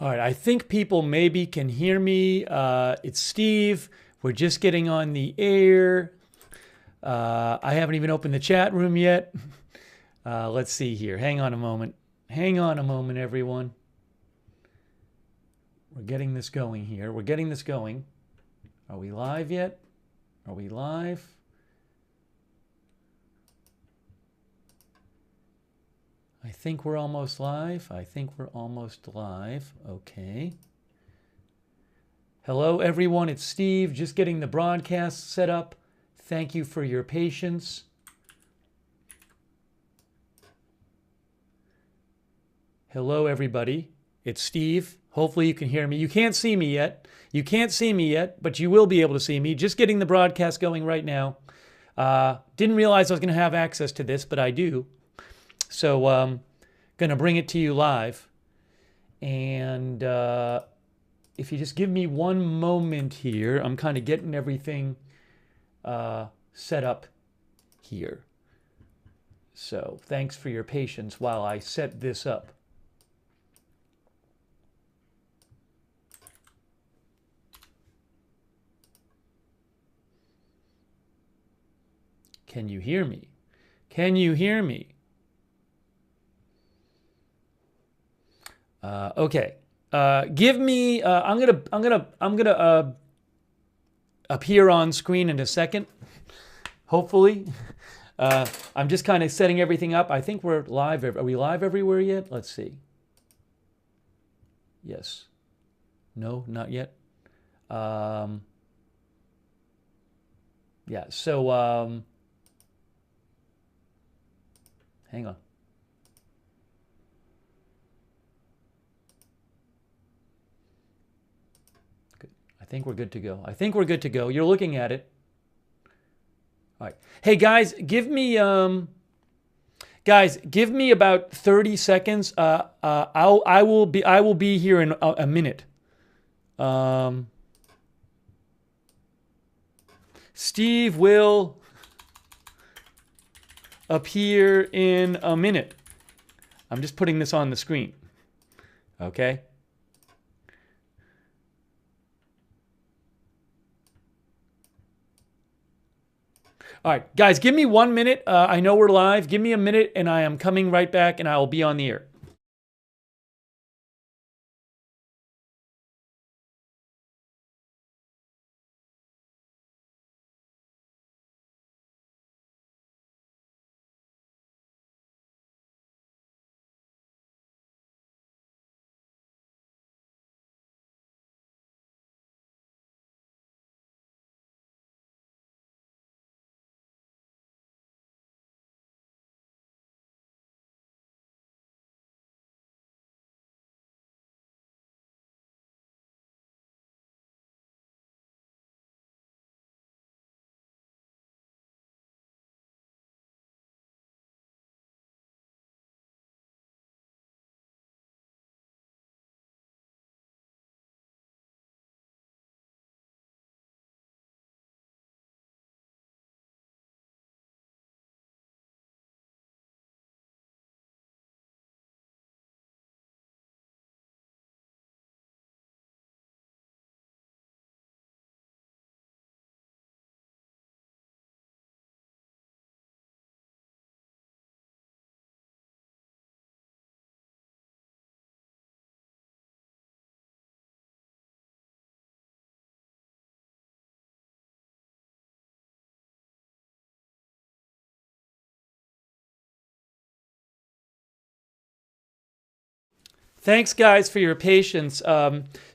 All right, I think people maybe can hear me. It's Steve. We're just getting on the air. I haven't even opened the chat room yet. Let's see here. Hang on a moment. Hang on a moment, everyone. We're getting this going here. We're getting this going. Are we live yet? Are we live? I think we're almost live. I think we're almost live. Okay. Hello, everyone. It's Steve. Just getting the broadcast set up. Thank you for your patience. Hello, everybody. It's Steve. Hopefully you can hear me. You can't see me yet. You can't see me yet, but you will be able to see me. Just getting the broadcast going right now. Didn't realize I was going to have access to this, but I do. So going to bring it to you live. And if you just give me one moment here, I'm kind of getting everything set up here. So thanks for your patience while I set this up. Can you hear me? Can you hear me? Okay. Give me. I'm gonna appear on screen in a second. Hopefully, I'm just kind of setting everything up. I think we're live. Are we live everywhere yet? Let's see. Yes. No, not yet. Yeah. So hang on. I think we're good to go. I think we're good to go. You're looking at it. All right. Hey guys, give me about 30 seconds. I will be here in a minute. Steve will appear in a minute. I'm just putting this on the screen. Okay? All right, guys, give me 1 minute. I know we're live. Give me a minute, and I am coming right back, and I will be on the air. Thanks, guys, for your patience.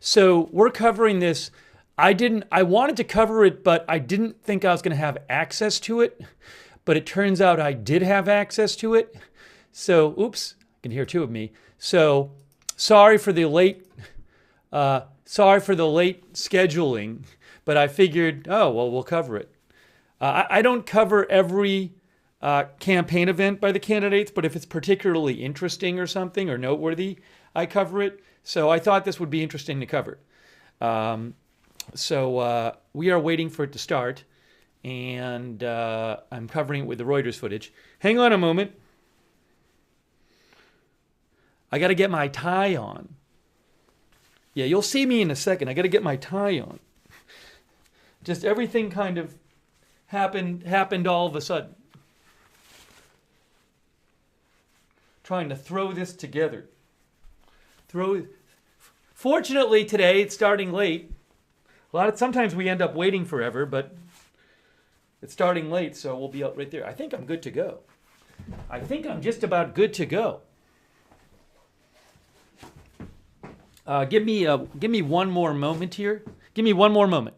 So we're covering this. I wanted to cover it, but I didn't think I was going to have access to it. But it turns out I did have access to it. So, oops, I can hear two of me. So, sorry for the late scheduling. But I figured, oh well, we'll cover it. I don't cover every campaign event by the candidates, but if it's particularly interesting or something or noteworthy, I cover it. So I thought this would be interesting to cover. So we are waiting for it to start, and I'm covering it with the Reuters footage. Hang on a moment. I got to get my tie on. Yeah, you'll see me in a second. I got to get my tie on. Just everything kind of happened all of a sudden. Trying to throw this together. Fortunately today it's starting late. Sometimes we end up waiting forever, but it's starting late, so we'll be out right there. I think I'm good to go. I think I'm just about good to go. Give me one more moment here. Give me one more moment.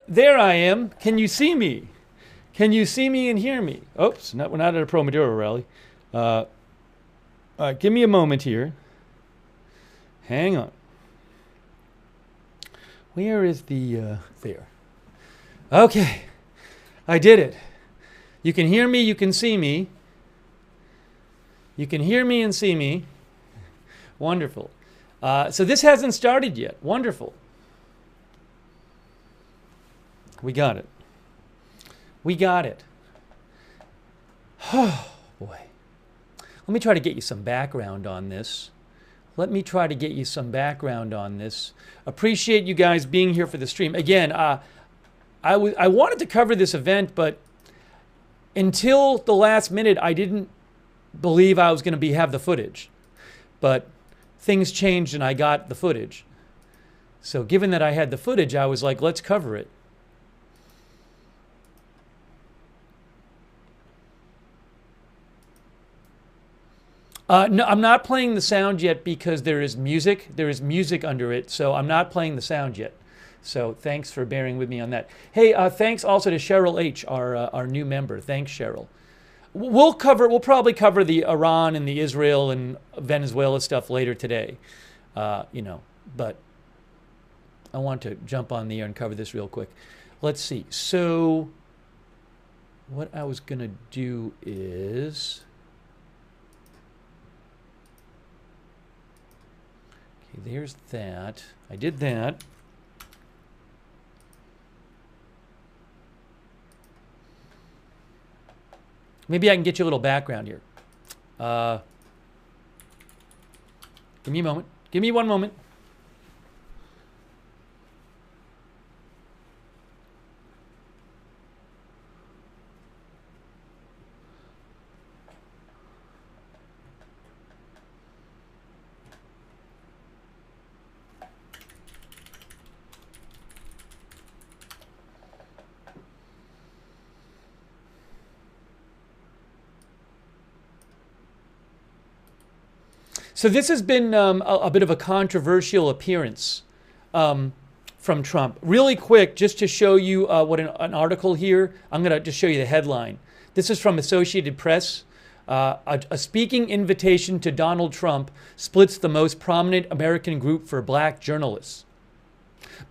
There I am. Can you see me? Can you see me and hear me? Oops, we're not at a Pro Maduro rally. All right, give me a moment here. Hang on. Where is the, there. Okay, I did it. You can hear me, you can see me. You can hear me and see me. Wonderful. So this hasn't started yet. Wonderful. We got it. We got it. Oh, boy. Let me try to get you some background on this. Appreciate you guys being here for the stream. Again, I wanted to cover this event, but until the last minute, I didn't believe I was going to have the footage. But things changed and I got the footage. So given that I had the footage, I was like, let's cover it. No, I'm not playing the sound yet because there is music. There is music under it, so I'm not playing the sound yet. So thanks for bearing with me on that. Hey, thanks also to Cheryl H, our new member. Thanks, Cheryl. We'll probably cover the Iran and the Israel and Venezuela stuff later today, but I want to jump on the air and cover this real quick. Let's see. So what I was going to do is... Okay, there's that. I did that. Maybe I can get you a little background here. Give me a moment. Give me one moment. So this has been a bit of a controversial appearance from Trump. Really quick, just to show you what an article here, I'm going to just show you the headline. This is from Associated Press. A speaking invitation to Donald Trump splits the most prominent American group for black journalists.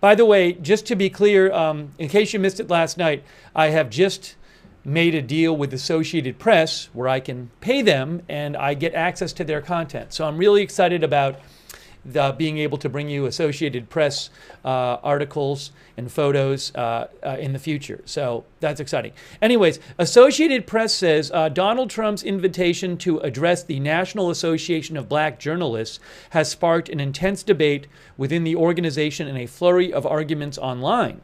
By the way, just to be clear, in case you missed it last night, I have just made a deal with Associated Press where I can pay them and I get access to their content. So I'm really excited about being able to bring you Associated Press articles and photos in the future. So that's exciting. Anyways, Associated Press says Donald Trump's invitation to address the National Association of Black Journalists has sparked an intense debate within the organization and a flurry of arguments online.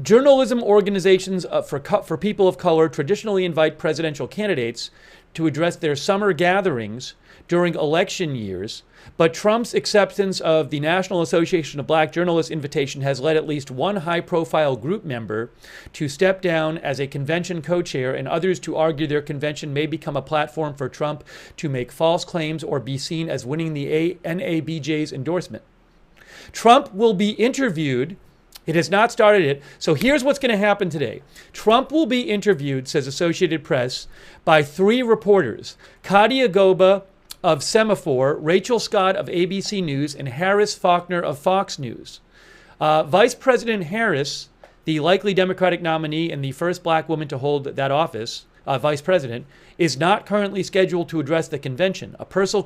Journalism organizations for people of color traditionally invite presidential candidates to address their summer gatherings during election years, but Trump's acceptance of the National Association of Black Journalists invitation has led at least one high-profile group member to step down as a convention co-chair and others to argue their convention may become a platform for Trump to make false claims or be seen as winning the NABJ's endorsement. Trump will be interviewed. It has not started yet. So here's what's going to happen today. Trump will be interviewed, says Associated Press, by 3 reporters: Kadia Goba of Semaphore, Rachel Scott of ABC News, and Harris Faulkner of Fox News. Vice President Harris, the likely Democratic nominee and the first black woman to hold that office, vice president, is not currently scheduled to address the convention. A person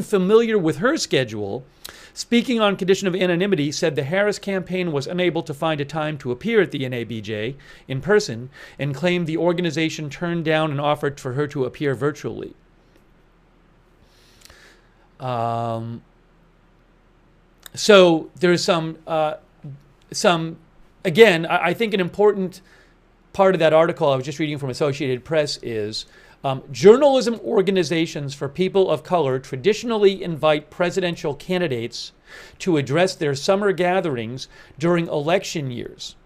familiar with her schedule, speaking on condition of anonymity, said the Harris campaign was unable to find a time to appear at the NABJ in person and claimed the organization turned down an offer for her to appear virtually. So there's some again, I think an important part of that article I was just reading from Associated Press is journalism organizations for people of color traditionally invite presidential candidates to address their summer gatherings during election years.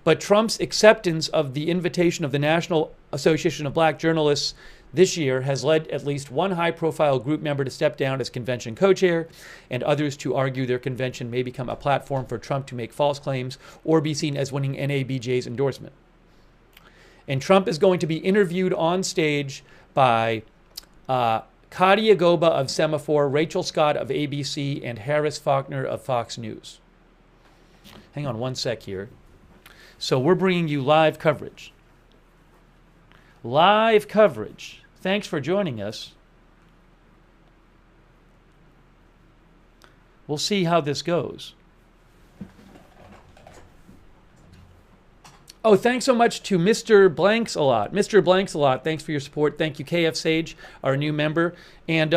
But Trump's acceptance of the invitation of the National Association of Black Journalists this year has led at least one high-profile group member to step down as convention co-chair and others to argue their convention may become a platform for Trump to make false claims or be seen as winning NABJ's endorsement. And Trump is going to be interviewed on stage by Kadia Goba of Semaphore, Rachel Scott of ABC, and Harris Faulkner of Fox News. Hang on one sec here. So we're bringing you live coverage. Live coverage. Thanks for joining us. We'll see how this goes. Oh, thanks so much to Mr. Blanks a lot. Mr. Blanks a lot, thanks for your support. Thank you, KF Sage, our new member. And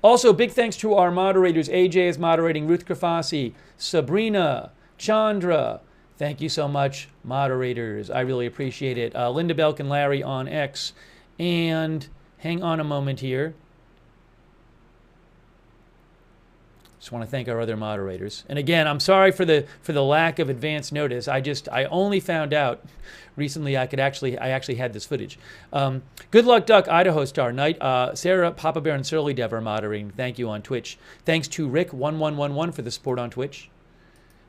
also, big thanks to our moderators. AJ is moderating, Ruth Krafasi, Sabrina, Chandra. Thank you so much, moderators. I really appreciate it. Linda Belk and Larry on X. And hang on a moment here. Just want to thank our other moderators. And again, I'm sorry for the lack of advance notice. I only found out recently I actually had this footage. Good Luck Duck, Idaho Star Night. Sarah, Papa Bear, and Surly Dev are moderating. Thank you on Twitch. Thanks to Rick1111 for the support on Twitch.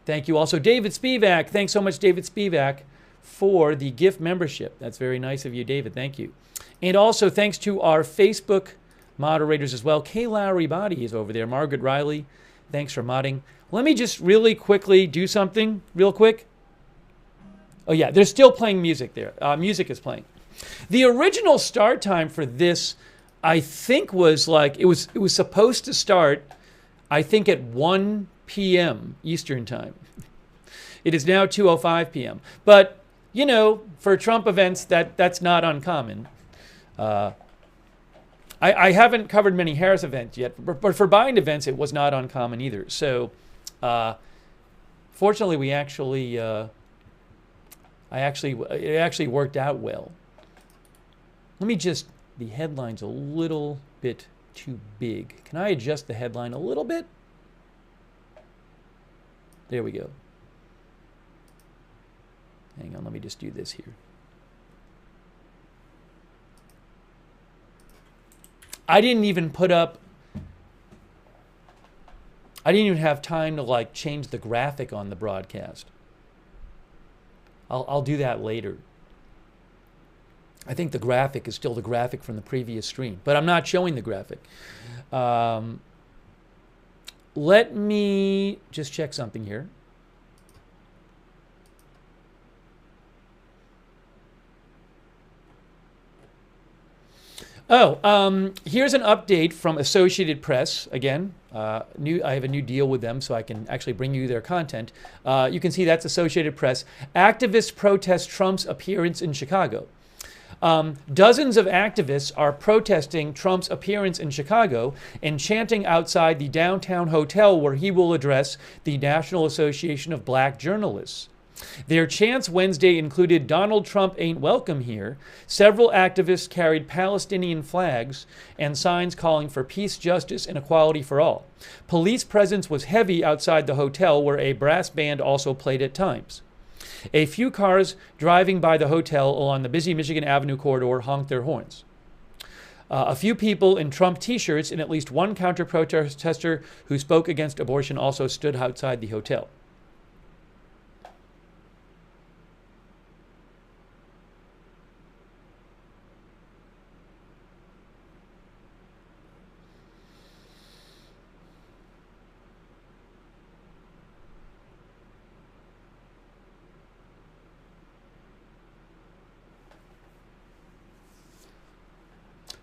Thank you also, David Spivak. Thanks so much, David Spivak, for the gift membership. That's very nice of you, David. Thank you. And also thanks to our Facebook moderators as well. Kay Lowry Body is over there. Margaret Riley, thanks for modding. Let me just really quickly do something real quick. Oh yeah, they're still playing music there. Music is playing. The original start time for this, I think, was like, it was supposed to start, I think, at 1 p.m. Eastern time. It is now 2:05 p.m. But, you know, for Trump events, that's not uncommon. I haven't covered many Harris events yet, but for Biden events, it was not uncommon either. So, fortunately, it actually worked out well. Let me just, the headline's a little bit too big. Can I adjust the headline a little bit? There we go. Hang on, let me just do this here. I didn't even have time to like change the graphic on the broadcast. I'll do that later. I think the graphic is still the graphic from the previous stream, but I'm not showing the graphic. Let me just check something here. Here's an update from Associated Press. Again, I have a new deal with them, so I can actually bring you their content. You can see that's Associated Press. Activists protest Trump's appearance in Chicago. Dozens of activists are protesting Trump's appearance in Chicago and chanting outside the downtown hotel where he will address the National Association of Black Journalists. Their chants Wednesday included "Donald Trump ain't welcome here." Several activists carried Palestinian flags and signs calling for peace, justice, and equality for all. Police presence was heavy outside the hotel, where a brass band also played at times. A few cars driving by the hotel along the busy Michigan Avenue corridor honked their horns. A few people in Trump t-shirts and at least one counter-protester who spoke against abortion also stood outside the hotel.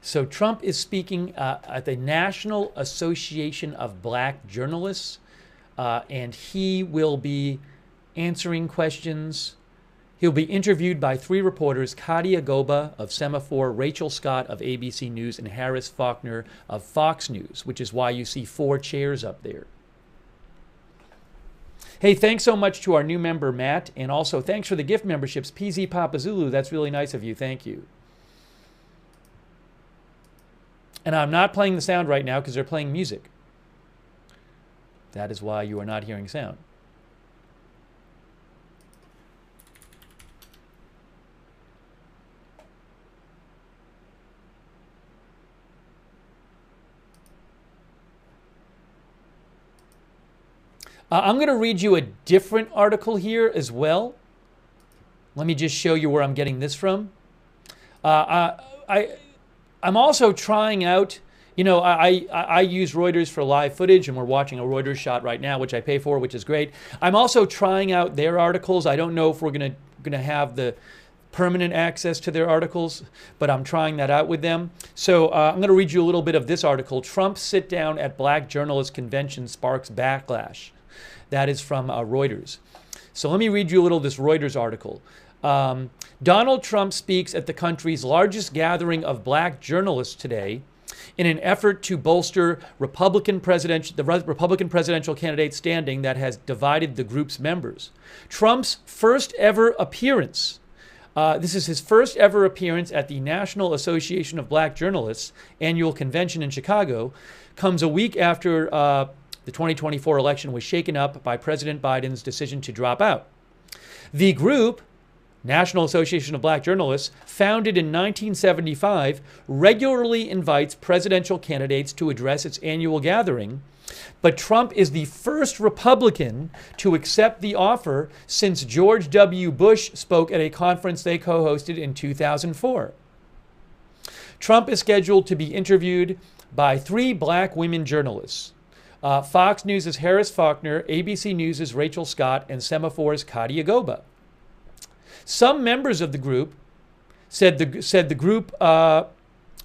So Trump is speaking at the National Association of Black Journalists, and he will be answering questions. He'll be interviewed by 3 reporters: Katia Goba of Semaphore, Rachel Scott of ABC News, and Harris Faulkner of Fox News, which is why you see 4 chairs up there. Hey, thanks so much to our new member, Matt, and also thanks for the gift memberships, PZ Papa Zulu. That's really nice of you. Thank you. And I'm not playing the sound right now because they're playing music. That is why you are not hearing sound. I'm going to read you a different article here as well. Let me just show you where I'm getting this from. I'm also trying out, I use Reuters for live footage, and we're watching a Reuters shot right now, which I pay for, which is great. I'm also trying out their articles. I don't know if we're gonna have the permanent access to their articles, but I'm trying that out with them. So I'm going to read you a little bit of this article. Trump sit down at Black Journalist Convention sparks backlash. That is from Reuters. So let me read you a little of this Reuters article. Donald Trump speaks at the country's largest gathering of black journalists today in an effort to bolster the Republican presidential candidate standing that has divided the group's members. Trump's first ever appearance. This is his first ever appearance at the National Association of Black Journalists annual convention in Chicago, comes a week after the 2024 election was shaken up by President Biden's decision to drop out. The group, National Association of Black Journalists, founded in 1975, regularly invites presidential candidates to address its annual gathering, but Trump is the first Republican to accept the offer since George W. Bush spoke at a conference they co-hosted in 2004. Trump is scheduled to be interviewed by 3 black women journalists. Fox News' Harris Faulkner, ABC News' Rachel Scott, and Semaphore's Katia Goba. Some members of the group said the group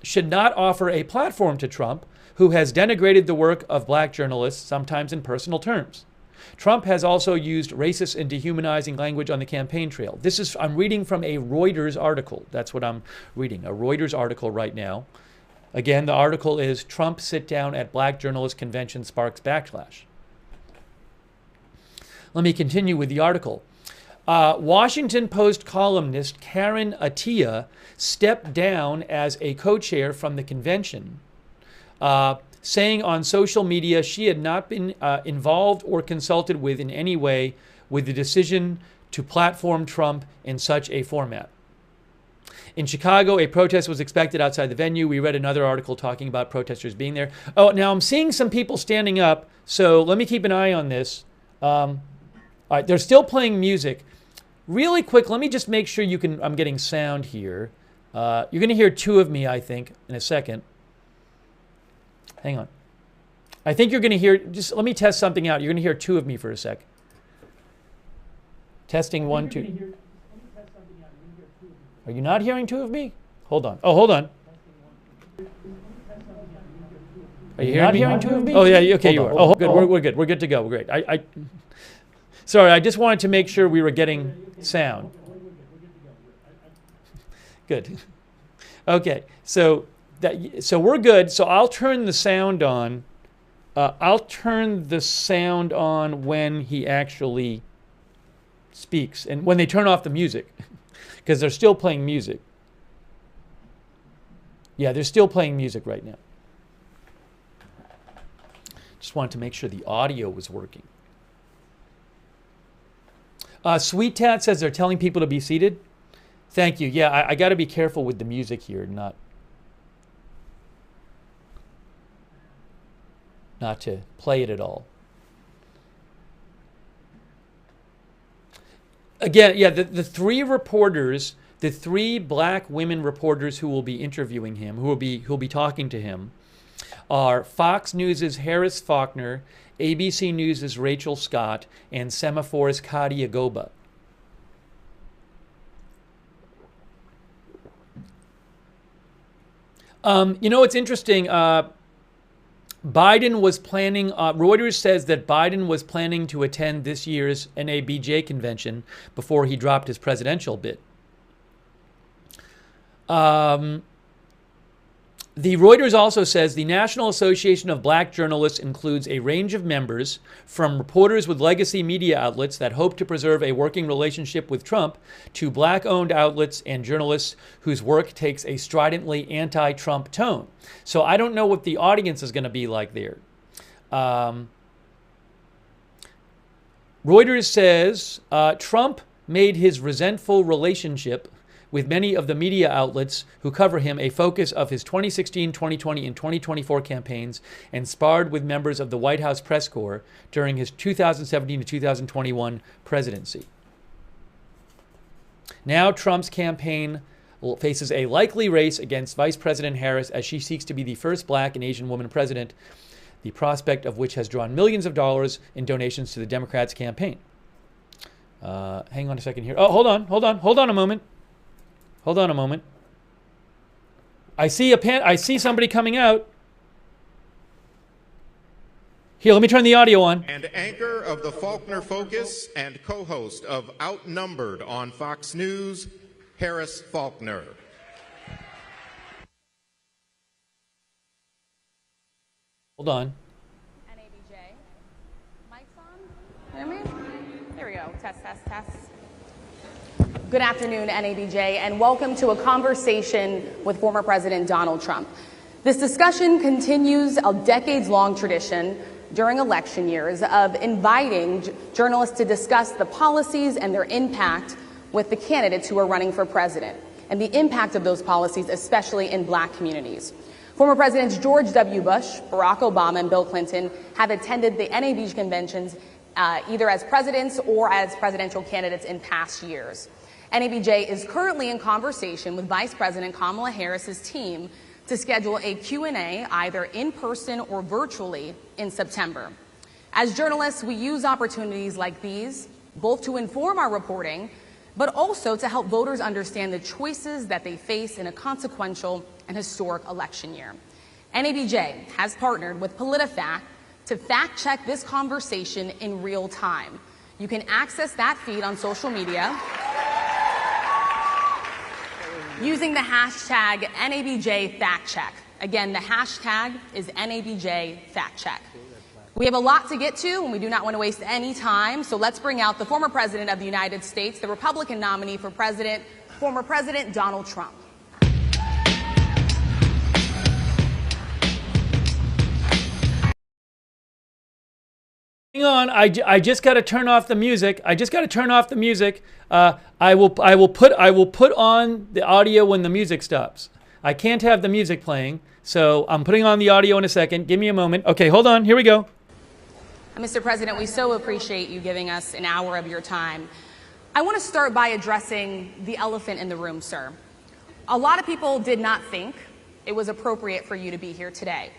should not offer a platform to Trump, who has denigrated the work of black journalists, sometimes in personal terms. Trump has also used racist and dehumanizing language on the campaign trail. I'm reading from a Reuters article. That's what I'm reading, a Reuters article right now. Again, the article is Trump sit down at Black Journalist Convention sparks backlash. Let me continue with the article. Washington Post columnist Karen Attiah stepped down as a co-chair from the convention, saying on social media she had not been involved or consulted with in any way with the decision to platform Trump in such a format. In Chicago, a protest was expected outside the venue. We read another article talking about protesters being there. Oh, now I'm seeing some people standing up, so let me keep an eye on this. All right, they're still playing music. Really quick, let me just make sure I'm getting sound here. You're going to hear 2 of me, I think, in a second. Hang on. I think you're going to hear, just let me test something out. You're going to hear 2 of me for a sec. Testing 1, 2. Are you not hearing 2 of me? Hold on. Oh, hold on. Are you not hearing 2 of me? Oh, yeah, okay, you are. Oh, good. We're good. We're good to go. We're great. Sorry, I just wanted to make sure we were getting sound. Good. Okay, so we're good. So I'll turn the sound on. I'll turn the sound on when he actually speaks and when they turn off the music, because they're still playing music. Yeah, they're still playing music right now. Just wanted to make sure the audio was working. Sweet Tat says they're telling people to be seated. Thank you. Yeah, I got to be careful with the music here, not to play it at all. Again, yeah, the three reporters, the three black women reporters who will be interviewing him, who will be talking to him, are Fox News' Harris Faulkner, ABC News' Rachel Scott, and Semaphore's Kadi Agoba. You know, it's interesting. Biden was planning, Reuters says that Biden was planning to attend this year's NABJ convention before he dropped his presidential bid. The Reuters also says the National Association of Black Journalists includes a range of members, from reporters with legacy media outlets that hope to preserve a working relationship with Trump to black-owned outlets and journalists whose work takes a stridently anti-Trump tone. So I don't know what the audience is going to be like there. Reuters says Trump made his resentful relationship with many of the media outlets who cover him a focus of his 2016, 2020, and 2024 campaigns, and sparred with members of the White House press corps during his 2017 to 2021 presidency. Now Trump's campaign faces a likely race against Vice President Harris as she seeks to be the first black and Asian woman president, the prospect of which has drawn millions of dollars in donations to the Democrats' campaign. Hang on a second here. Oh, hold on a moment. Hold on a moment. I see somebody coming out. Here, let me turn the audio on. And anchor of the Faulkner Focus and co-host of Outnumbered on Fox News, Harris Faulkner. Hold on. NABJ. Mic's on? Hear me? There we go. Test. Good afternoon, NABJ, and welcome to a conversation with former President Donald Trump. This discussion continues a decades-long tradition during election years of inviting journalists to discuss the policies and their impact with the candidates who are running for president, and the impact of those policies, especially in black communities. Former Presidents George W. Bush, Barack Obama, and Bill Clinton have attended the NABJ conventions either as presidents or as presidential candidates in past years. NABJ is currently in conversation with Vice President Kamala Harris's team to schedule a Q&A either in person or virtually in September. As journalists, we use opportunities like these both to inform our reporting, but also to help voters understand the choices that they face in a consequential and historic election year. NABJ has partnered with PolitiFact to fact-check this conversation in real time. You can access that feed on social media using the hashtag NABJFactCheck. Again, the hashtag is NABJFactCheck. We have a lot to get to, and we do not want to waste any time, so let's bring out the former President of the United States, the Republican nominee for president, former President Donald Trump. Hang on, I just got to turn off the music. I will put on the audio when the music stops. I can't have the music playing, so I'm putting on the audio in a second. Give me a moment. Okay, hold on. Here we go. Mr. President, we so appreciate you giving us an hour of your time. I want to start by addressing the elephant in the room, sir. A lot of people did not think it was appropriate for you to be here today.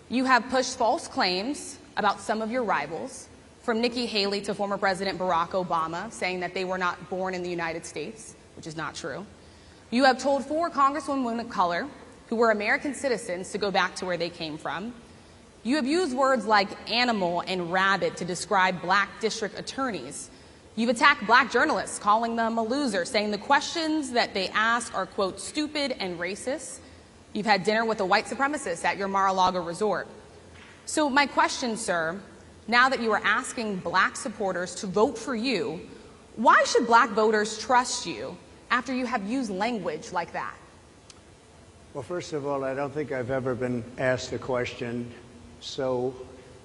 You have pushed false claims about some of your rivals, from Nikki Haley to former President Barack Obama, saying that they were not born in the United States, which is not true. You have told 4 congresswomen of color who were American citizens to go back to where they came from. You have used words like animal and rabid to describe black district attorneys. You've attacked black journalists, calling them a loser, saying the questions that they ask are, quote, stupid and racist. You've had dinner with a white supremacist at your Mar-a-Lago resort. So my question, sir, now that you are asking black supporters to vote for you, Why should black voters trust you after you have used language like that? Well, first of all, I don't think I've ever been asked a question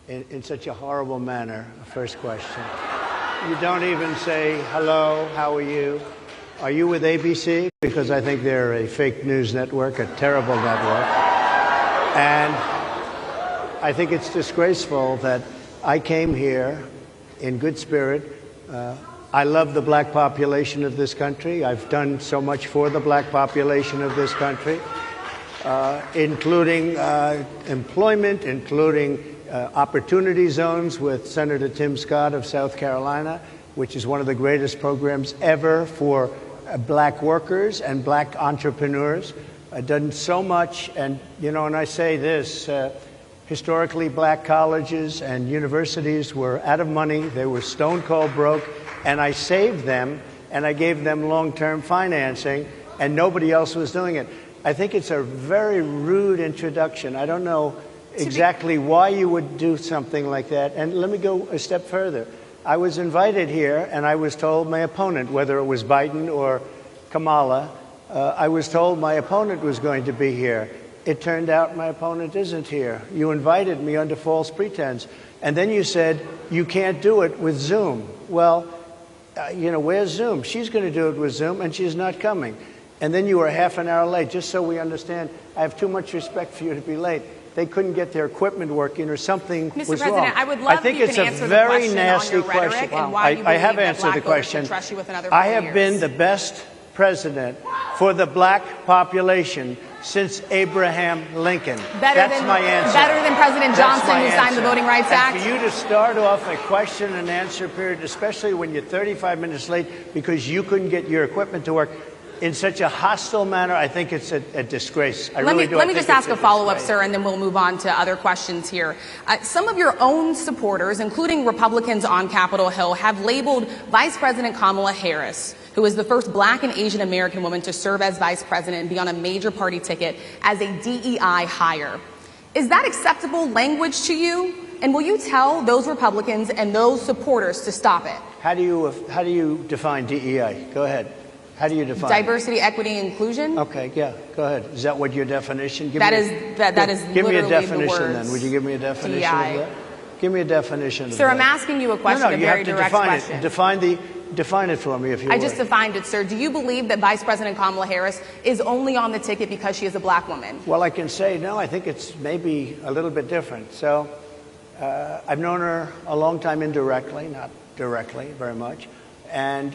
in such a horrible manner. First question. You don't even say, hello, how are you? Are you with ABC? Because I think they're a fake news network, a terrible network. And I think it's disgraceful that I came here in good spirit. I love the black population of this country. I've done so much for the black population of this country, including employment, including opportunity zones with Senator Tim Scott of South Carolina, which is one of the greatest programs ever for black workers and black entrepreneurs. I've done so much, and and I say this, historically black colleges and universities were out of money, they were stone cold broke, and I saved them and I gave them long-term financing, and nobody else was doing it. I think it's a very rude introduction. I don't know exactly why you would do something like that. And let me go a step further. I was invited here, and I was told my opponent, whether it was Biden or Kamala, I was told my opponent was going to be here. It turned out my opponent isn't here. You invited me under false pretense. And then you said, you can't do it with Zoom. Well, where's Zoom? She's going to do it with Zoom, and she's not coming. And then you were half an hour late. Just so we understand, I have too much respect for you to be late. They couldn't get their equipment working or something was wrong. Mr. President, I would love I think if you it's can a answer very the question nasty on your rhetoric question. and why you I have believe answered that the black voters question. should trust you with another 4 I have years. been the best president for the black population since Abraham Lincoln. That's my answer. Better than President Johnson, who signed the Voting Rights Act? And for you to start off a question and answer period, especially when you're 35 minutes late because you couldn't get your equipment to work, in such a hostile manner, I think it's a disgrace. Let me just ask a follow-up, sir, and then we'll move on to other questions here. Some of your own supporters, including Republicans on Capitol Hill, have labeled Vice President Kamala Harris, who is the first black and Asian American woman to serve as vice president and be on a major party ticket, as a DEI hire. Is that acceptable language to you? And will you tell those Republicans and those supporters to stop it? How do you define DEI? Go ahead. How do you define diversity, equity, inclusion? Okay, yeah, go ahead. Is that what your definition? That is give me a literally definition the words then. Would you give me a definition DEI. of that? Give me a definition of that. Sir, I'm asking you a question, No, a you very have to direct define question. it. Define it for me, if you would. I just defined it, sir. Do you believe that Vice President Kamala Harris is only on the ticket because she is a black woman? Well, I can say no. I think it's maybe a little bit different. So I've known her a long time indirectly, not directly very much, and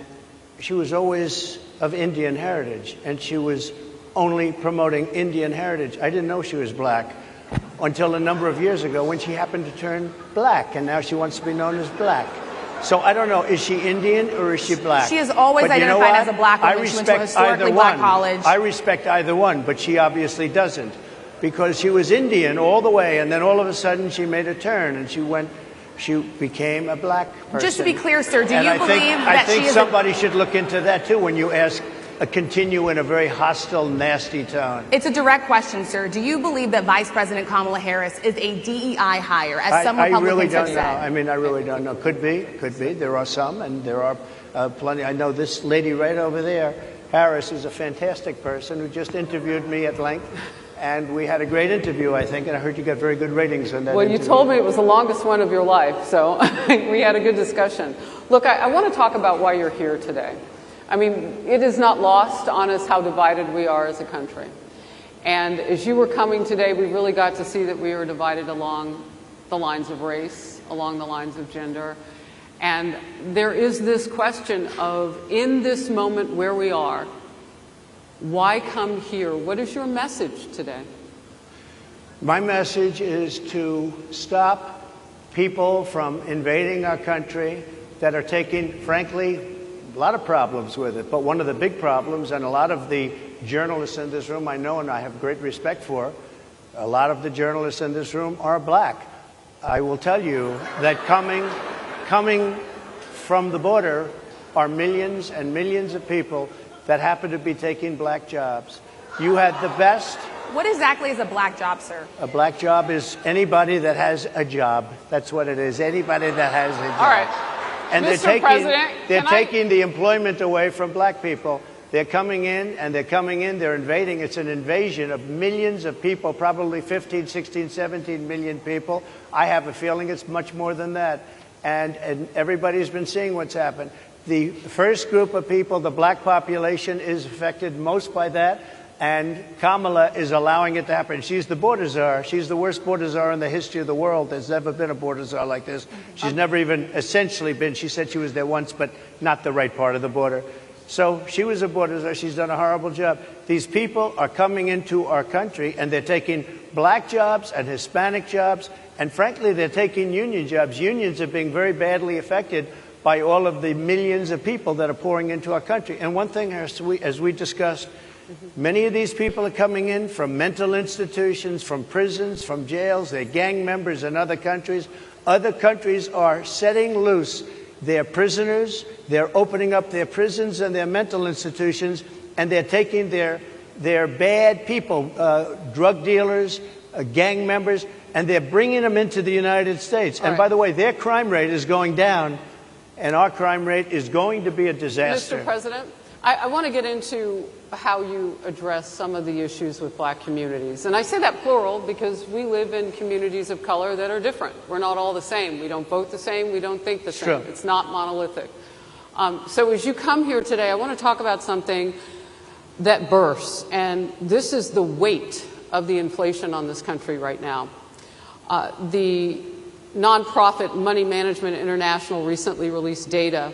she was always of Indian heritage, and she was only promoting Indian heritage. I didn't know she was black until a number of years ago when she happened to turn black, and now she wants to be known as black. So I don't know, is she Indian or is she black? She is always identified as a black woman. She went to a historically black college. I respect either one, but she obviously doesn't, because she was Indian all the way, and then all of a sudden she made a turn, and she became a black person. Just to be clear, sir, do you believe that she is somebody should look into that too when you continue in a very hostile, nasty tone? It's a direct question, sir. Do you believe that Vice President Kamala Harris is a DEI hire, as some Republicans I really don't have know. said? I mean, I really don't know. Could be. There are some, and there are plenty. I know this lady right over there, Harris, is a fantastic person who just interviewed me at length. And we had a great interview, I think, and I heard you got very good ratings on that interview. You told me it was the longest one of your life, so we had a good discussion. Look, I want to talk about why you're here today. I mean, it is not lost on us how divided we are as a country. And as you were coming today, we really got to see that we were divided along the lines of race, along the lines of gender. And there is this question of, in this moment where we are, why come here? What is your message today? My message is to stop people from invading our country that are taking, frankly, a lot of problems with it. But one of the big problems, and a lot of the journalists in this room I know and I have great respect for, a lot of the journalists in this room are black. I will tell you that coming from the border are millions and millions of people that happen to be taking black jobs. You had the best. What exactly is a black job, sir? A black job is anybody that has a job. That's what it is. Anybody that has a job. All right. And Mr. President, they're taking the employment away from black people. They're coming in, and they're invading. It's an invasion of millions of people, probably 15, 16, 17 million people. I have a feeling it's much more than that. And everybody's been seeing what's happened. The first group of people, the black population, is affected most by that. And Kamala is allowing it to happen. She's the border czar. She's the worst border czar in the history of the world. There's never been a border czar like this. She's never even essentially been. She said she was there once, but not the right part of the border. So she was a border czar. She's done a horrible job. These people are coming into our country, and they're taking black jobs and Hispanic jobs, and frankly, they're taking union jobs. Unions are being very badly affected by all of the millions of people that are pouring into our country. And one thing, as we discussed, many of these people are coming in from mental institutions, from prisons, from jails. They're gang members in other countries. Other countries are setting loose their prisoners. They're opening up their prisons and their mental institutions, and they're taking their bad people, drug dealers, gang members, and they're bringing them into the United States. And by the way, their crime rate is going down, and our crime rate is going to be a disaster. Mr. President, I want to get into how you address some of the issues with black communities. And I say that plural because we live in communities of color that are different. We're not all the same. We don't vote the same. We don't think the same. True. It's not monolithic. So as you come here today, I want to talk about something that bursts, and this is the weight of the inflation on this country right now. The nonprofit Money Management International recently released data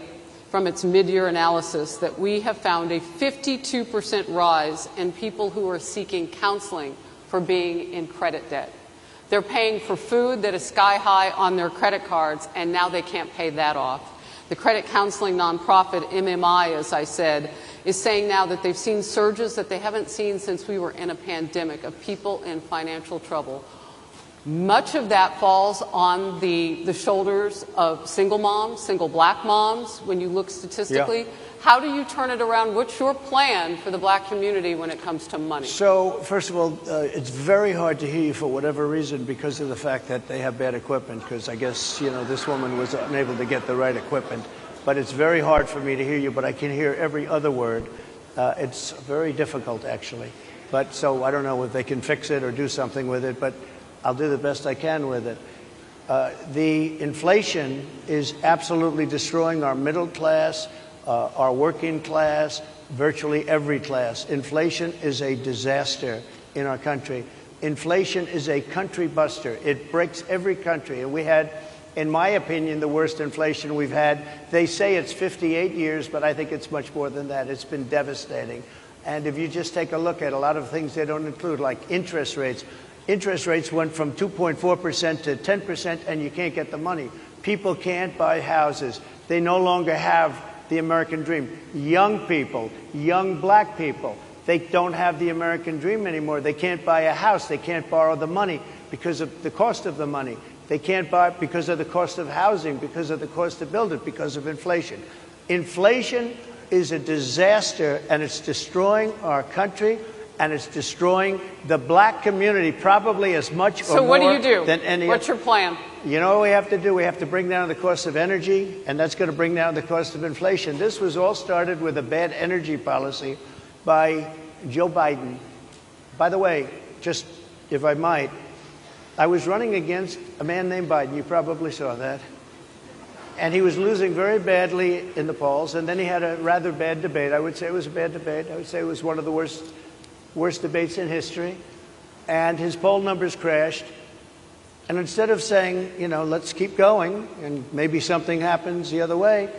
from its mid-year analysis that we have found a 52% rise in people who are seeking counseling for being in credit debt. They're paying for food that is sky high on their credit cards, and now they can't pay that off. The credit counseling nonprofit MMI, as I said, is saying now that they've seen surges that they haven't seen since we were in a pandemic of people in financial trouble. Much of that falls on the shoulders of single moms, single black moms, when you look statistically. Yeah. How do you turn it around? What's your plan for the black community when it comes to money? So, first of all, it's very hard to hear you for whatever reason because of the fact that they have bad equipment, because I guess, this woman was unable to get the right equipment. But it's very hard for me to hear you, but I can hear every other word. It's very difficult, actually. But so I don't know if they can fix it or do something with it, but I'll do the best I can with it. The inflation is absolutely destroying our middle class, our working class, virtually every class. Inflation is a disaster in our country. Inflation is a country buster. It breaks every country. And we had, in my opinion, the worst inflation we've had. They say it's 58 years, but I think it's much more than that. It's been devastating. And if you just take a look at a lot of things they don't include, like interest rates. Interest rates went from 2.4% to 10%, and you can't get the money. People can't buy houses. They no longer have the American dream. Young people, young black people, they don't have the American dream anymore. They can't buy a house. They can't borrow the money because of the cost of the money. They can't buy it because of the cost of housing, because of the cost to build it, because of inflation. Inflation is a disaster, and it's destroying our country. And it's destroying the black community probably as much or more than any. What's your plan? You know what we have to do? We have to bring down the cost of energy, and that's going to bring down the cost of inflation. This was all started with a bad energy policy by Joe Biden. By the way, just if I might, I was running against a man named Biden. You probably saw that. And he was losing very badly in the polls, and then he had a rather bad debate. I would say it was a bad debate. I would say it was one of the worst debates in history, and his poll numbers crashed. And instead of saying, let's keep going and maybe something happens the other way,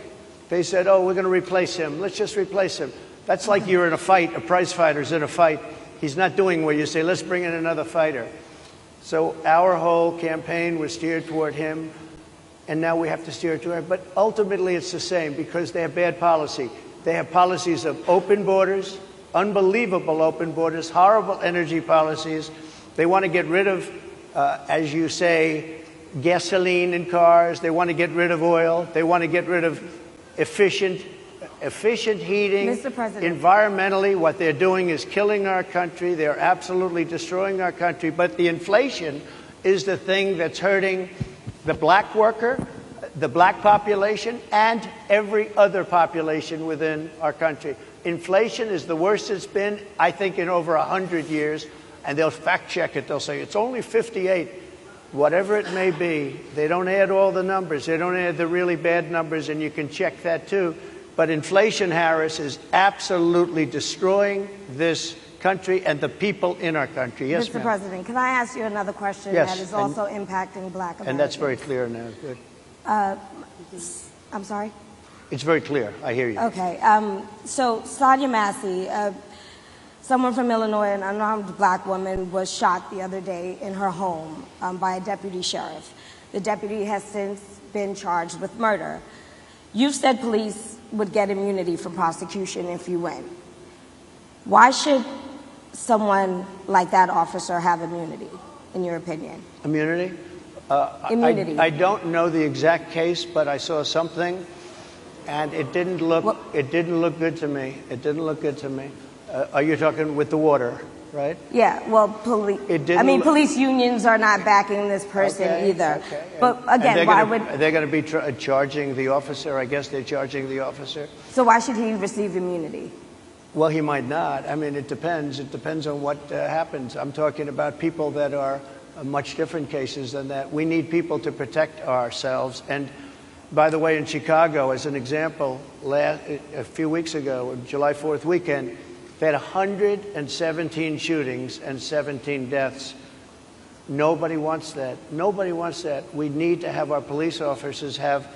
they said, oh, we're going to replace him. Let's just replace him. That's like you're in a fight, a prize fighter's in a fight. He's not doing what you say, let's bring in another fighter. So our whole campaign was steered toward him, and now we have to steer toward him. But ultimately it's the same because they have bad policy. They have policies of open borders, unbelievable open borders, horrible energy policies. They want to get rid of, as you say, gasoline in cars. They want to get rid of oil. They want to get rid of efficient heating. Mr. President. Environmentally, what they're doing is killing our country. They're absolutely destroying our country. But the inflation is the thing that's hurting the black worker, the black population and every other population within our country. Inflation is the worst it's been, I think, in over 100 years. And they'll fact check it. They'll say it's only 58. Whatever it may be, they don't add all the numbers. They don't add the really bad numbers, and you can check that too. But inflation, Harris, is absolutely destroying this country and the people in our country. Yes, Mr. President, can I ask you another question yes, that is also impacting black Americans? And that's very clear now. Good. I'm sorry? It's very clear. I hear you. Okay. So Sonia Massey, someone from Illinois, an unarmed black woman, was shot the other day in her home by a deputy sheriff. The deputy has since been charged with murder. You've said police would get immunity from prosecution if you win. Why should someone like that officer have immunity, in your opinion? Immunity? Immunity. I don't know the exact case, but I saw something, and it didn't look good to me. It didn't look good to me. Are you talking with the water, right? Yeah, well, police unions are not backing this person either. Okay. But again, why would... They're going to be charging the officer. I guess they're charging the officer. So why should he receive immunity? Well, he might not. I mean, it depends. It depends on what happens. I'm talking about people that are much different cases than that. We need people to protect ourselves. And by the way, in Chicago, as an example, a few weeks ago, July 4th weekend, they had 117 shootings and 17 deaths. Nobody wants that. Nobody wants that. We need to have our police officers have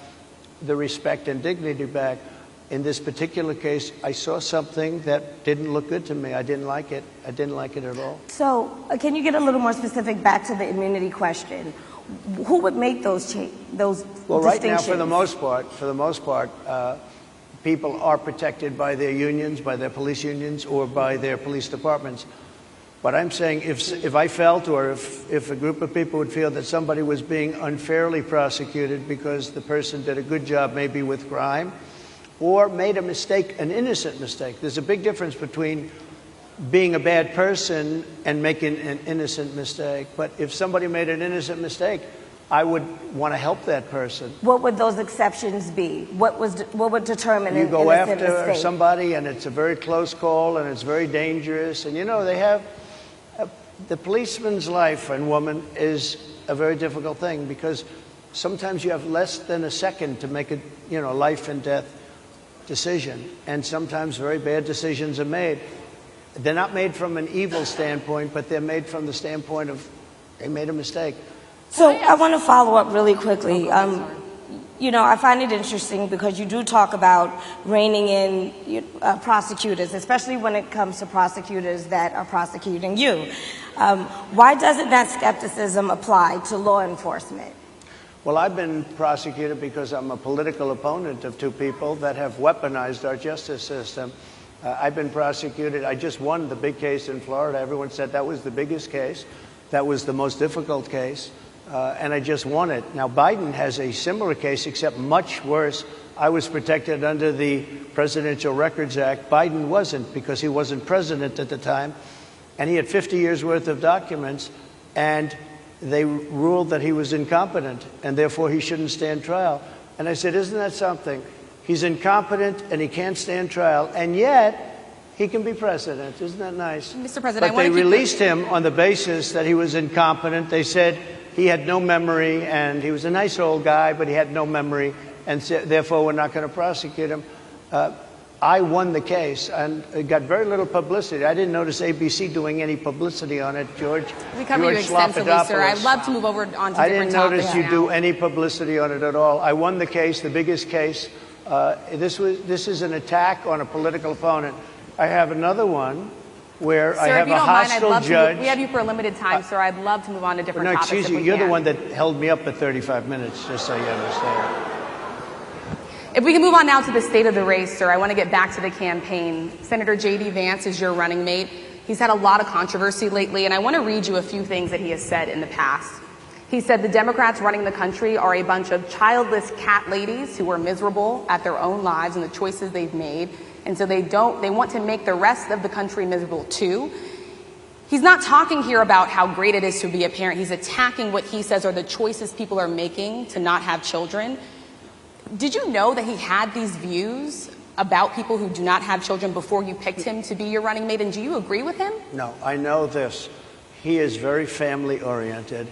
the respect and dignity back. In this particular case, I saw something that didn't look good to me. I didn't like it. I didn't like it at all. So can you get a little more specific back to the immunity question? Who would make those Well, right now, for the most part, people are protected by their unions, by their police unions, or by their police departments. But I'm saying if I felt, or if a group of people would feel that somebody was being unfairly prosecuted because the person did a good job maybe with crime, or made a mistake, an innocent mistake. There's a big difference between being a bad person and making an innocent mistake. But if somebody made an innocent mistake, I would want to help that person. What would those exceptions be? What would determine you an go innocent after mistake? Somebody and it's a very close call and it's very dangerous. And you know, they have the policeman's life and woman is a very difficult thing because sometimes you have less than a second to make a life and death decision, and sometimes very bad decisions are made. They're not made from an evil standpoint, but they're made from the standpoint of they made a mistake. So I want to follow up really quickly. I find it interesting because you do talk about reining in prosecutors, especially when it comes to prosecutors that are prosecuting you. Why doesn't that skepticism apply to law enforcement? Well, I've been prosecuted because I'm a political opponent of two people that have weaponized our justice system. I've been prosecuted. I just won the big case in Florida. Everyone said that was the biggest case. That was the most difficult case. And I just won it. Now, Biden has a similar case, except much worse. I was protected under the Presidential Records Act. Biden wasn't because he wasn't president at the time. And he had 50 years worth of documents. And they ruled that he was incompetent, and therefore he shouldn't stand trial. And I said, isn't that something? He's incompetent, and he can't stand trial, and yet he can be president. Isn't that nice? Mr. President, but they released him on the basis that he was incompetent. They said he had no memory, and he was a nice old guy, but he had no memory, and therefore we're not going to prosecute him. I won the case, and it got very little publicity. I didn't notice ABC doing any publicity on it, George. We covered you extensively, sir. I'd love to move over on to different topics. I didn't notice you do any publicity on it at all. I won the case, the biggest case. This is an attack on a political opponent. I have another one where sir, I have a hostile judge. We have you for a limited time, sir. I'd love to move on to different topics. No, excuse me. You're the one that held me up for 35 minutes, just so you understand. If we can move on now to the state of the race, sir, I want to get back to the campaign. Senator J.D. Vance is your running mate. He's had a lot of controversy lately, and I want to read you a few things that he has said in the past. He said the Democrats running the country are a bunch of childless cat ladies who are miserable at their own lives and the choices they've made, and so they want to make the rest of the country miserable too. He's not talking here about how great it is to be a parent. He's attacking what he says are the choices people are making to not have children. Did you know that he had these views about people who do not have children before you picked him to be your running mate, and do you agree with him? No, I know this. He is very family-oriented,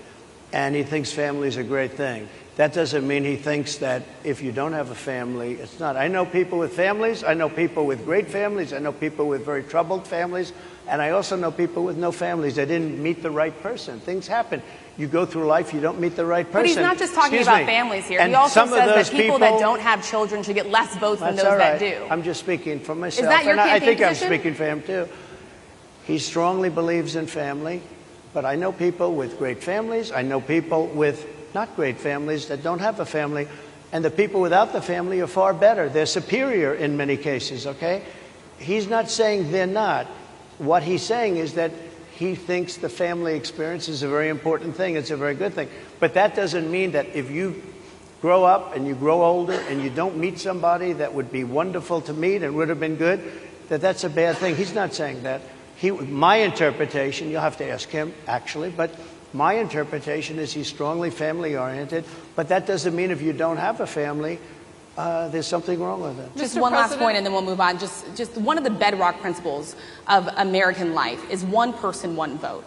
and he thinks family is a great thing. That doesn't mean he thinks that if you don't have a family, it's not. I know people with families. I know people with great families. I know people with very troubled families. And I also know people with no families. They didn't meet the right person. Things happen. You go through life, you don't meet the right person. But he's not just talking about families here. He also says that people that don't have children should get less votes than those that do. I'm just speaking for myself. Is that your campaign I think position? I'm speaking for him, too. He strongly believes in family. But I know people with great families. I know people with not great families that don't have a family. And the people without the family are far better. They're superior in many cases, okay? He's not saying they're not. What he's saying is that he thinks the family experience is a very important thing. It's a very good thing. But that doesn't mean that if you grow up and you grow older and you don't meet somebody that would be wonderful to meet and would have been good, that that's a bad thing. He's not saying that. My interpretation, you'll have to ask him, actually, but my interpretation is he's strongly family-oriented, but that doesn't mean if you don't have a family, there's something wrong with it. Just one last point and then we'll move on. Just one of the bedrock principles of American life is one person, one vote.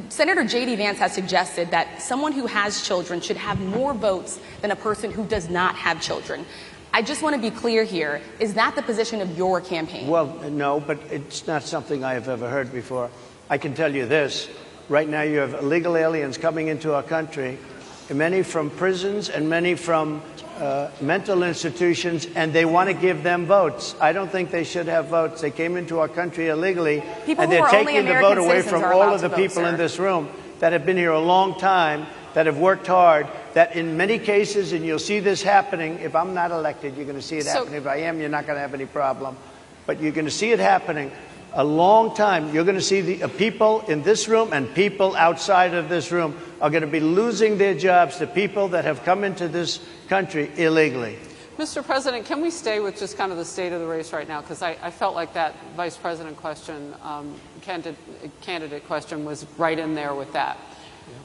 Senator J.D. Vance has suggested that someone who has children should have more votes than a person who does not have children. I just want to be clear here. Is that the position of your campaign? Well, no, but it's not something I have ever heard before. I can tell you this. Right now you have illegal aliens coming into our country, many from prisons and many from mental institutions, and they want to give them votes. I don't think they should have votes. They came into our country illegally, and they're taking the vote away from all of the people in this room that have been here a long time, that have worked hard, that in many cases, and you'll see this happening, if I'm not elected, you're going to see it happening. If I am, you're not going to have any problem. But you're going to see it happening a long time. You're going to see the people in this room and people outside of this room are going to be losing their jobs to people that have come into this country illegally. Mr. President, can we stay with just kind of the state of the race right now? Because I felt like that vice president question, candidate question was right in there with that.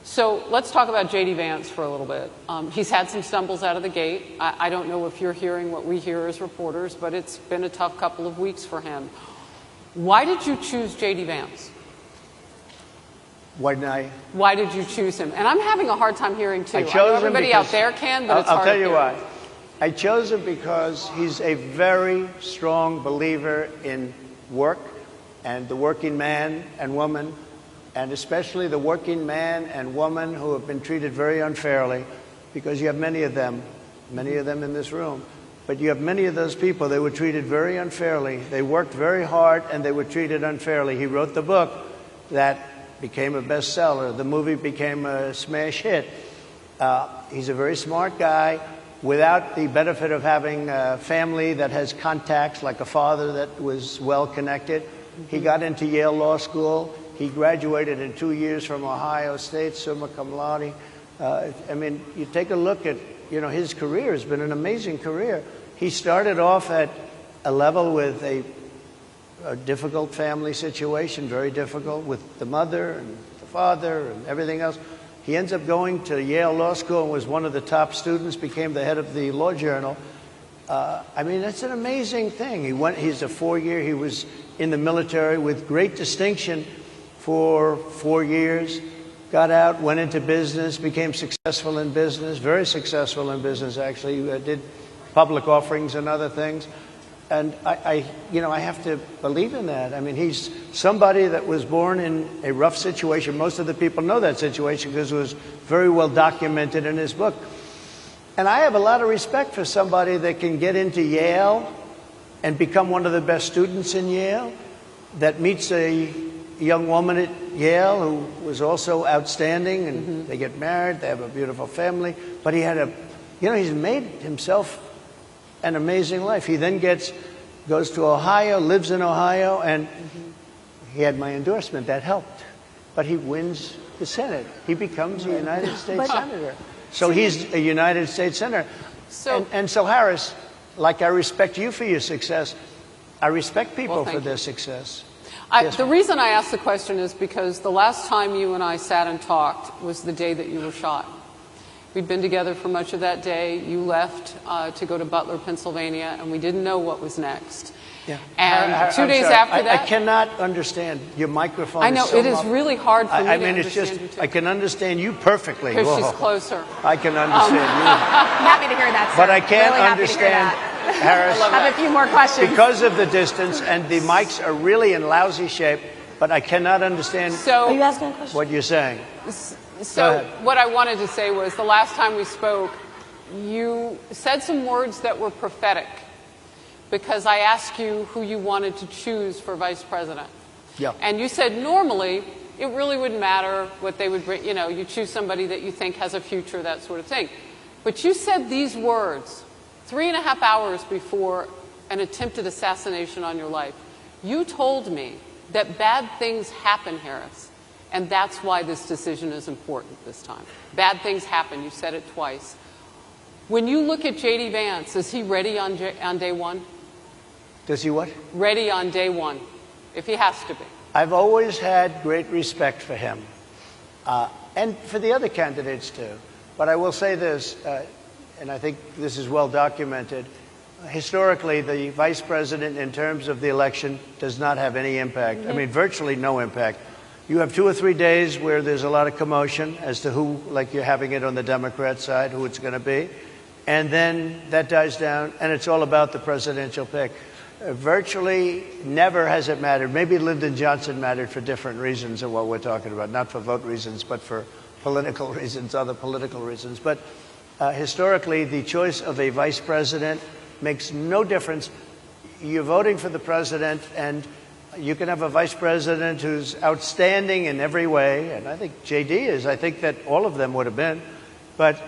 So let's talk about J.D. Vance for a little bit. He's had some stumbles out of the gate. I don't know if you're hearing what we hear as reporters, but it's been a tough couple of weeks for him. Why did you choose J.D. Vance? Why didn't I? Why did you choose him? And I'm having a hard time hearing, too. I chose him everybody out there can, but it's hard to hear. I'll tell you why. I chose him because he's a very strong believer in work and the working man and woman, and especially the working man and woman who have been treated very unfairly, because you have many of them in this room. But you have many of those people, they were treated very unfairly. They worked very hard and they were treated unfairly. He wrote the book that became a bestseller. The movie became a smash hit. He's a very smart guy without the benefit of having a family that has contacts, like a father that was well connected. He got into Yale Law School. He graduated in 2 years from Ohio State, summa cum laude. I mean, you take a look at, his career has been an amazing career. He started off at a level with a difficult family situation, very difficult, with the mother and the father and everything else. He ends up going to Yale Law School and was one of the top students, became the head of the Law Journal. I mean, that's an amazing thing. He's a 4-year, he was in the military with great distinction for 4 years, got out, went into business, became successful in business, very successful in business, actually. Did public offerings and other things. And I have to believe in that. I mean, he's somebody that was born in a rough situation. Most of the people know that situation because it was very well documented in his book. And I have a lot of respect for somebody that can get into Yale and become one of the best students in Yale, that meets a young woman at Yale who was also outstanding, and they get married, they have a beautiful family. But he had he's made himself an amazing life. He then goes to Ohio, lives in Ohio, and he had my endorsement. That helped. But he wins the Senate. He becomes a United States Senator. So he's a United States Senator. And so, Harris, like I respect you for your success, I respect people for their success. The reason I asked the question is because the last time you and I sat and talked was the day that you were shot. We'd been together for much of that day. You left to go to Butler, Pennsylvania, and we didn't know what was next. Yeah. And 2 days sorry. after that... I cannot understand. Your microphone I know, is so it is really hard for me to understand it's just, you, too. I can understand you perfectly. Because she's closer. I can understand you. Happy to hear that, sir. But I can't Really happy to hear understand, that. Harris, I have a few more questions. because of the distance, and the mics are really in lousy shape, but I cannot understand Are you asking a question? what you're saying. So what I wanted to say was the last time we spoke, you said some words that were prophetic because I asked you who you wanted to choose for vice president. Yeah. And you said normally it really wouldn't matter what they would bring. You know, you choose somebody that you think has a future, that sort of thing. But you said these words 3.5 hours before an attempted assassination on your life. You told me that bad things happen, Harris, and that's why this decision is important this time. Bad things happen. You said it twice. When you look at J.D. Vance, is he ready on day one? Does he what? Ready on day one, if he has to be. I've always had great respect for him, and for the other candidates too. But I will say this, and I think this is well documented. Historically, the vice president, in terms of the election, does not have any impact. Mm-hmm. I mean, virtually no impact. You have 2 or 3 days where there's a lot of commotion as to who, like you're having it on the Democrat side, who it's going to be. And then that dies down, and it's all about the presidential pick. Virtually never has it mattered. Maybe Lyndon Johnson mattered for different reasons of what we're talking about, not for vote reasons, but for political reasons, other political reasons. But historically, the choice of a vice president makes no difference. You're voting for the president, and you can have a vice president who's outstanding in every way, and I think J.D. is. I think that all of them would have been. But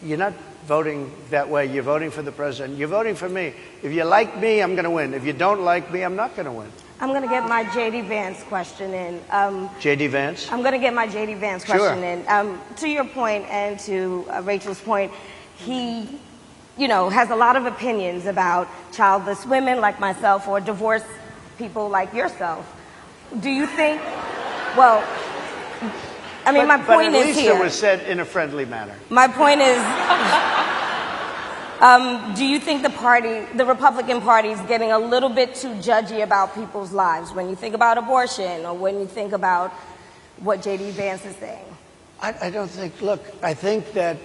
you're not voting that way. You're voting for the president. You're voting for me. If you like me, I'm going to win. If you don't like me, I'm not going to win. I'm going to get my J.D. Vance question in. J.D. Vance? I'm going to get my J.D. Vance question in. To your point and to Rachel's point, he, has a lot of opinions about childless women like myself or divorced people like yourself. Do you think, well, I mean, my point is here. But at least it was said in a friendly manner. My point is, do you think the Republican Party is getting a little bit too judgy about people's lives when you think about abortion or when you think about what J.D. Vance is saying? I don't think, look, I think that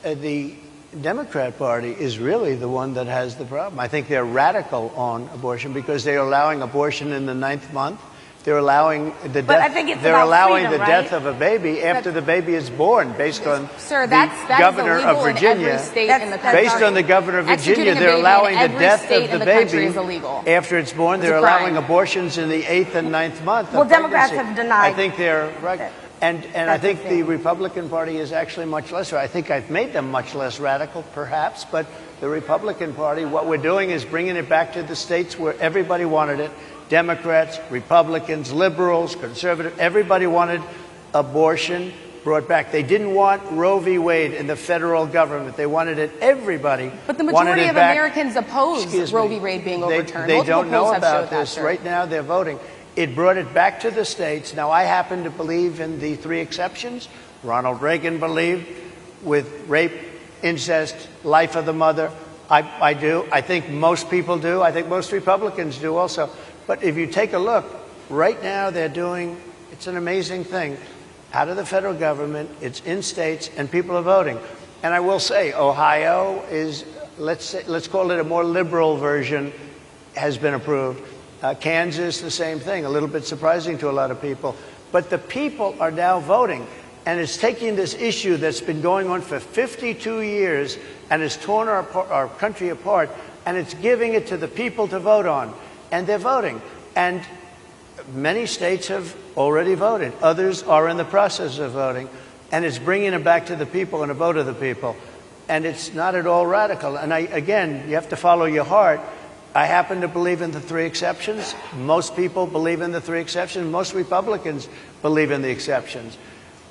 the Democrat Party is really the one that has the problem. I think they're radical on abortion because they're allowing abortion in the 9th month. They're allowing the death. But I think it's they're about allowing freedom, the death of a baby after the baby is born, based on the governor of Virginia. Based on the governor of Virginia, they're allowing the death of the baby after it's born. They're allowing abortions in the 8th and 9th month. Well, Democrats have denied. I think they're right. And I think the Republican Party is actually much less. I think I've made them much less radical, perhaps. But the Republican Party, what we're doing is bringing it back to the states where everybody wanted it. Democrats, Republicans, liberals, conservatives, everybody wanted abortion brought back. They didn't want Roe v. Wade in the federal government. They wanted it, everybody. But the majority of Americans oppose Roe v. Wade being overturned. They don't know about this. Right now they're voting. It brought it back to the states. Now, I happen to believe in the 3 exceptions. Ronald Reagan believed with rape, incest, life of the mother. I do. I think most people do. I think most Republicans do also. But if you take a look, right now they're doing, it's an amazing thing, out of the federal government, it's in states, and people are voting. And I will say, Ohio is, let's call it a more liberal version, has been approved. Kansas, the same thing, a little bit surprising to a lot of people. But the people are now voting, and it's taking this issue that's been going on for 52 years and has torn our country apart, and it's giving it to the people to vote on. And they're voting. And many states have already voted. Others are in the process of voting. And it's bringing it back to the people and a vote of the people. And it's not at all radical. And again, you have to follow your heart. I happen to believe in the 3 exceptions. Most people believe in the 3 exceptions. Most Republicans believe in the exceptions.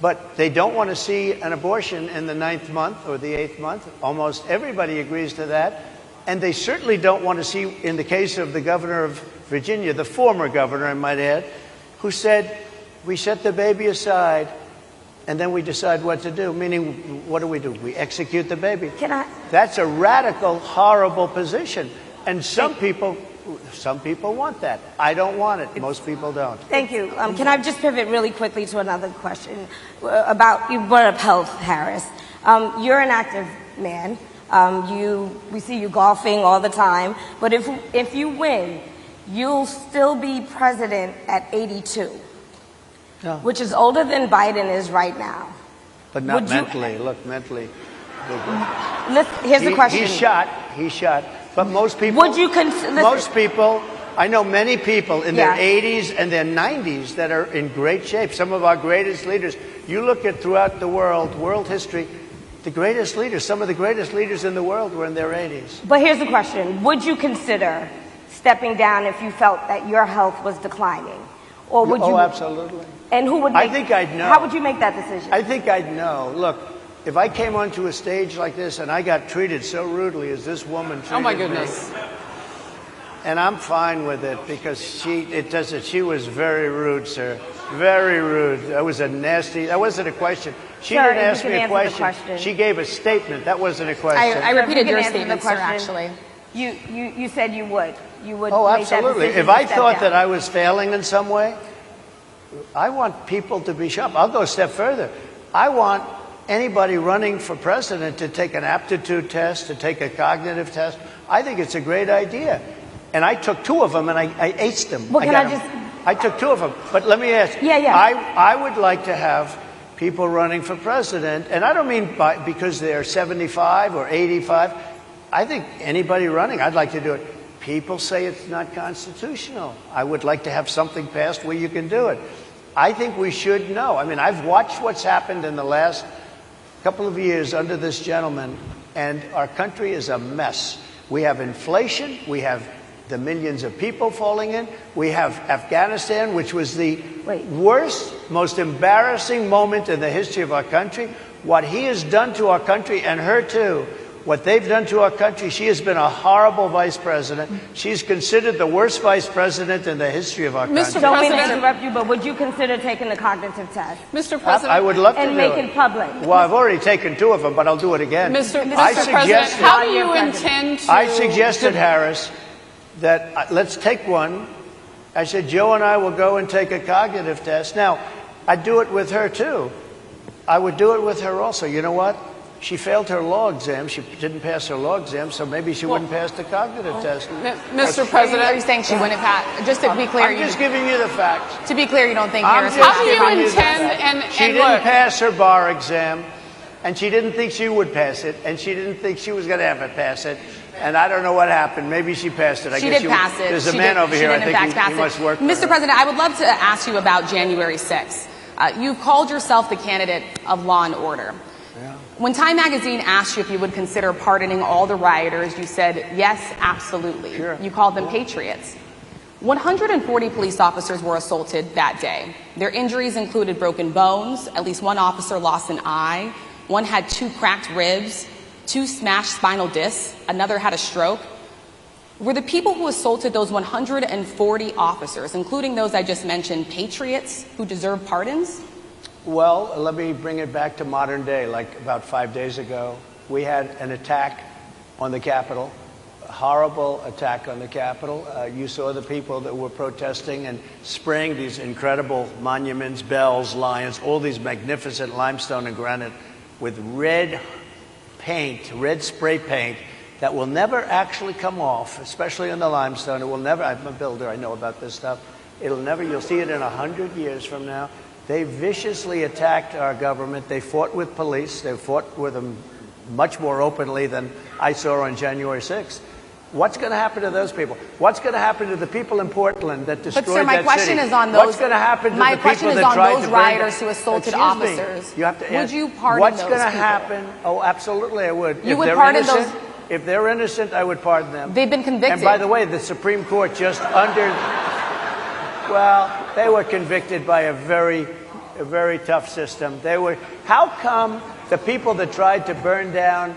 But they don't want to see an abortion in the 9th month or the 8th month. Almost everybody agrees to that. And they certainly don't want to see, in the case of the governor of Virginia, the former governor, I might add, who said, we set the baby aside and then we decide what to do. Meaning, what do? We execute the baby. Can I? That's a radical, horrible position. And some people want that. I don't want it. Most people don't. Thank you. Can I just pivot really quickly to another question about, you brought up health, Harris. You're an active man. We see you golfing all the time. But if you win, you'll still be president at 82, which is older than Biden is right now. But not mentally. Look, mentally. Here's the question. He's shot. But most people, I know many people in their 80s and their 90s that are in great shape. Some of our greatest leaders. You look at throughout the world history, the greatest leaders, some of the greatest leaders in the world were in their 80s. But here's the question. Would you consider stepping down if you felt that your health was declining? Or would you? Oh, absolutely. And who would I think I'd know. How would you make that decision? I think I'd know. Look, if I came onto a stage like this and I got treated so rudely as this woman treated me. Oh, my goodness. And I'm fine with it because she was very rude, sir. Very rude. That wasn't a question. She didn't ask me a question. She gave a statement. That wasn't a question. I repeated your statement, sir, actually. You said you would. You would. Oh, make that absolutely. decision If I to step thought down. that I was failing in some way, I want people to be sharp. I'll go a step further. I want anybody running for president to take an aptitude test, to take a cognitive test. I think it's a great idea. And I took 2 of them and I aced them. Well, I took 2 of them. But let me ask. Yeah. I would like to have people running for president, and I don't mean because they're 75 or 85. I think anybody running, I'd like to do it. People say it's not constitutional. I would like to have something passed where you can do it. I think we should know. I mean, I've watched what's happened in the last couple of years under this gentleman, and our country is a mess. We have inflation. We have the millions of people falling in. We have Afghanistan, which was the worst, most embarrassing moment in the history of our country. What he has done to our country, and her too, what they've done to our country, she has been a horrible vice president. She's considered the worst vice president in the history of our country. Mr. Don't mean to interrupt you, but would you consider taking the cognitive test? Mr. President, I would love to and do make it. it public. Well, I've already taken 2 of them, but I'll do it again. Mr. President, how do you intend to... I suggested, Harris, that let's take one. I said, Joe and I will go and take a cognitive test. Now, I'd do it with her, too. I would do it with her also. You know what? She failed her law exam. She didn't pass her law exam, so maybe she wouldn't pass the cognitive test. Mr. President, are you saying she wouldn't pass? Just to be clear, I'm just giving you the facts. To be clear, you don't think Harris? How do you intend? She didn't pass her bar exam, and she didn't think she would pass it, and she didn't think she was going to ever pass it. And I don't know what happened. Maybe she passed it. She did pass it. There's a man over here. I think he must work for her. Mr. President, I would love to ask you about January 6th. You've called yourself the candidate of law and order. Yeah. When Time Magazine asked you if you would consider pardoning all the rioters, you said, yes, absolutely. Sure. You called them patriots. 140 police officers were assaulted that day. Their injuries included broken bones. At least 1 officer lost an eye. 1 had 2 cracked ribs, 2 smashed spinal discs. Another had a stroke. Were the people who assaulted those 140 officers, including those I just mentioned, patriots who deserve pardons? Well, let me bring it back to modern day. Like about 5 days ago, we had an attack on the Capitol, a horrible attack on the Capitol. You saw the people that were protesting and spraying these incredible monuments, bells, lions, all these magnificent limestone and granite with red paint, red spray paint that will never actually come off, especially on the limestone. It will never, I'm a builder, I know about this stuff. It'll never, you'll see it in 100 years from now. They viciously attacked our government. They fought with police. They fought with them much more openly than I saw on January 6th. What's going to happen to those people? What's going to happen to the people in Portland that destroyed that city? But, sir, my question is on those. What's going to happen to the people that tried to burn rioters who assaulted officers. You have to would you pardon what's those going to people? happen? Oh, absolutely, I would. You would pardon those? If they're innocent, I would pardon them. They've been convicted. And by the way, the Supreme Court just well, they were convicted by a very tough system. How come the people that tried to burn down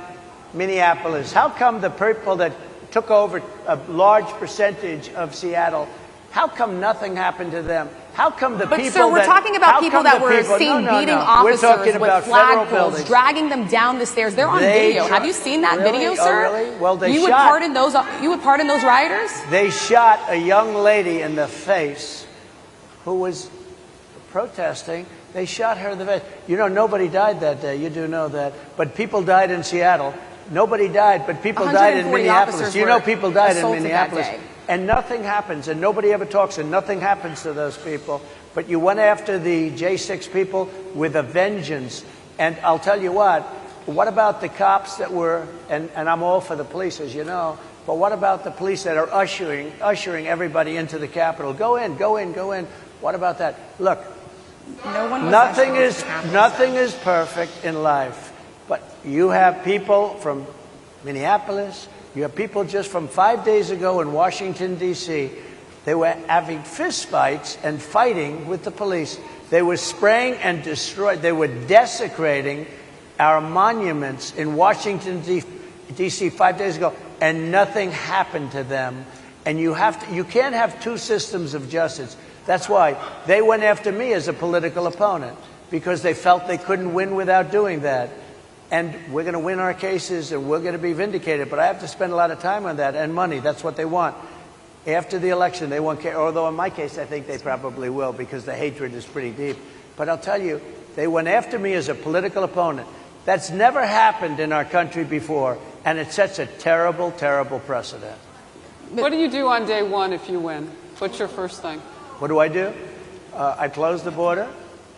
Minneapolis, how come the people that took over a large percentage of Seattle, How come nothing happened to them? How come the but people sir, we're that, talking about people that were seen beating officers we're talking about with flagpoles, buildings. dragging them down the stairs. They're on video. Have you seen that video, sir? Oh, really? Well, they you would pardon those. You would pardon those rioters? They shot a young lady in the face who was protesting. They shot her in the face. You know, nobody died that day. You do know that. But people died in Seattle. Nobody died, but people died in Minneapolis. You know, people died in Minneapolis. And nothing happens, and nobody ever talks, and nothing happens to those people. But you went after the J6 people with a vengeance. And I'll tell you what about the cops that were, and I'm all for the police, as you know, but what about the police that are ushering everybody into the Capitol? Go in, go in, go in. What about that? Look, nothing is perfect in life. But you have people from Minneapolis, you have people just from 5 days ago in Washington, D.C. They were having fistfights and fighting with the police. They were spraying and destroying. They were desecrating our monuments in Washington, D.C. 5 days ago, and nothing happened to them. And you can't have two systems of justice. That's why they went after me as a political opponent, because they felt they couldn't win without doing that. And we're going to win our cases, and we're going to be vindicated. But I have to spend a lot of time on that, and money. That's what they want. After the election, they won't care. Although in my case, I think they probably will, because the hatred is pretty deep. But I'll tell you, they went after me as a political opponent. That's never happened in our country before, and it sets a terrible, terrible precedent. What do you do on day one if you win? What's your first thing? What do? I close the border.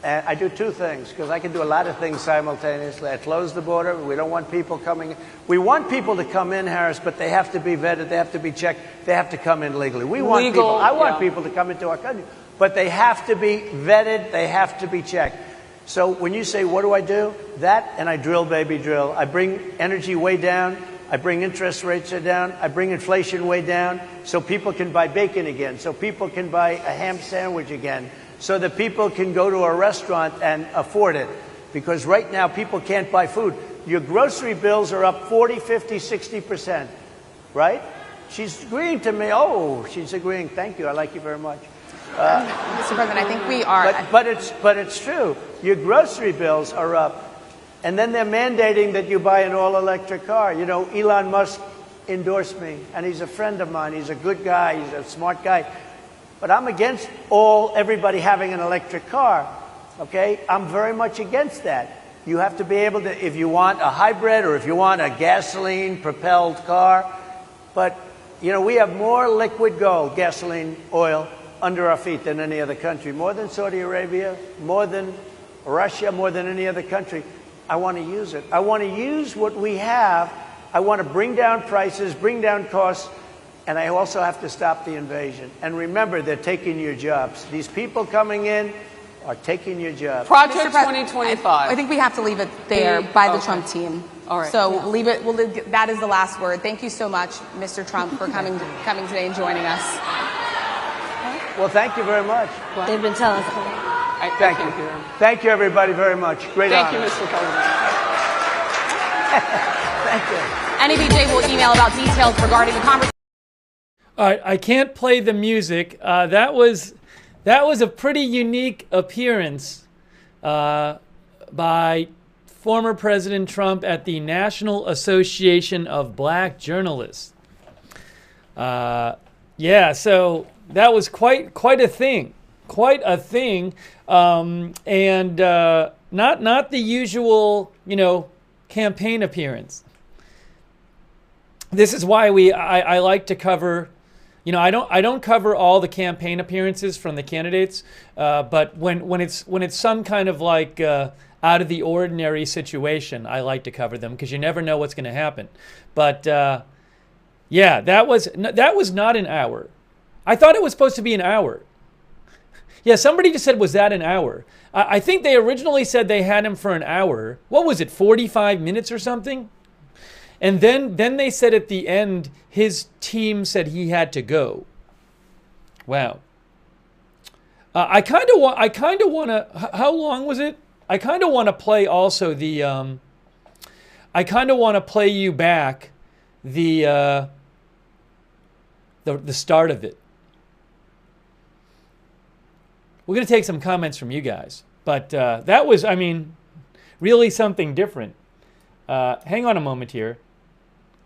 And I do two things, because I can do a lot of things simultaneously. I close the border. We don't want people coming in. We want people to come in, Harris, but they have to be vetted. They have to be checked. They have to come in legally. We want people. I want people to come into our country, but they have to be vetted. They have to be checked. So when you say, what do? That, and I drill, baby, drill. I bring energy way down. I bring interest rates down. I bring inflation way down, so people can buy bacon again, so people can buy a ham sandwich again, so that people can go to a restaurant and afford it. Because right now, people can't buy food. Your grocery bills are up 40, 50, 60%, right? She's agreeing to me. Oh, she's agreeing. Thank you. I like you very much. Mr. President, I think we are. But it's true. Your grocery bills are up. And then they're mandating that you buy an all-electric car. You know, Elon Musk endorsed me, and he's a friend of mine. He's a good guy. He's a smart guy. But I'm against everybody having an electric car, okay? I'm very much against that. You have to be able to, if you want a hybrid or if you want a gasoline-propelled car. But, you know, we have more liquid gold, gasoline, oil, under our feet than any other country. More than Saudi Arabia, more than Russia, more than any other country. I want to use it. I want to use what we have. I want to bring down prices, bring down costs. And I also have to stop the invasion. And remember, they're taking your jobs. These people coming in are taking your jobs. Project 2025. I think we have to leave it there by the Trump team. All right. So leave it. That is the last word. Thank you so much, Mr. Trump, for coming today and joining us. Well, thank you very much. They've been telling us. Thank you. Thank you, everybody, very much. Great honor. Thank you, Mr. President. Thank you. NABJ will email about details regarding the conversation. All right, I can't play the music. That was a pretty unique appearance by former President Trump at the National Association of Black Journalists. Yeah, so that was quite a thing, and not the usual, campaign appearance. This is why I like to cover. I don't cover all the campaign appearances from the candidates, but when it's some kind of like out of the ordinary situation, I like to cover them because you never know what's going to happen. But yeah, that was not an hour. I thought it was supposed to be an hour. Yeah, somebody just said, was that an hour? I think they originally said they had him for an hour. What was it, 45 minutes or something? And then they said at the end, his team said he had to go. Wow. I kind of want to. How long was it? I kind of want to play also the. I kind of want to play you back the start of it. we're going to take some comments from you guys. But that was, I mean, really something different. Hang on a moment here.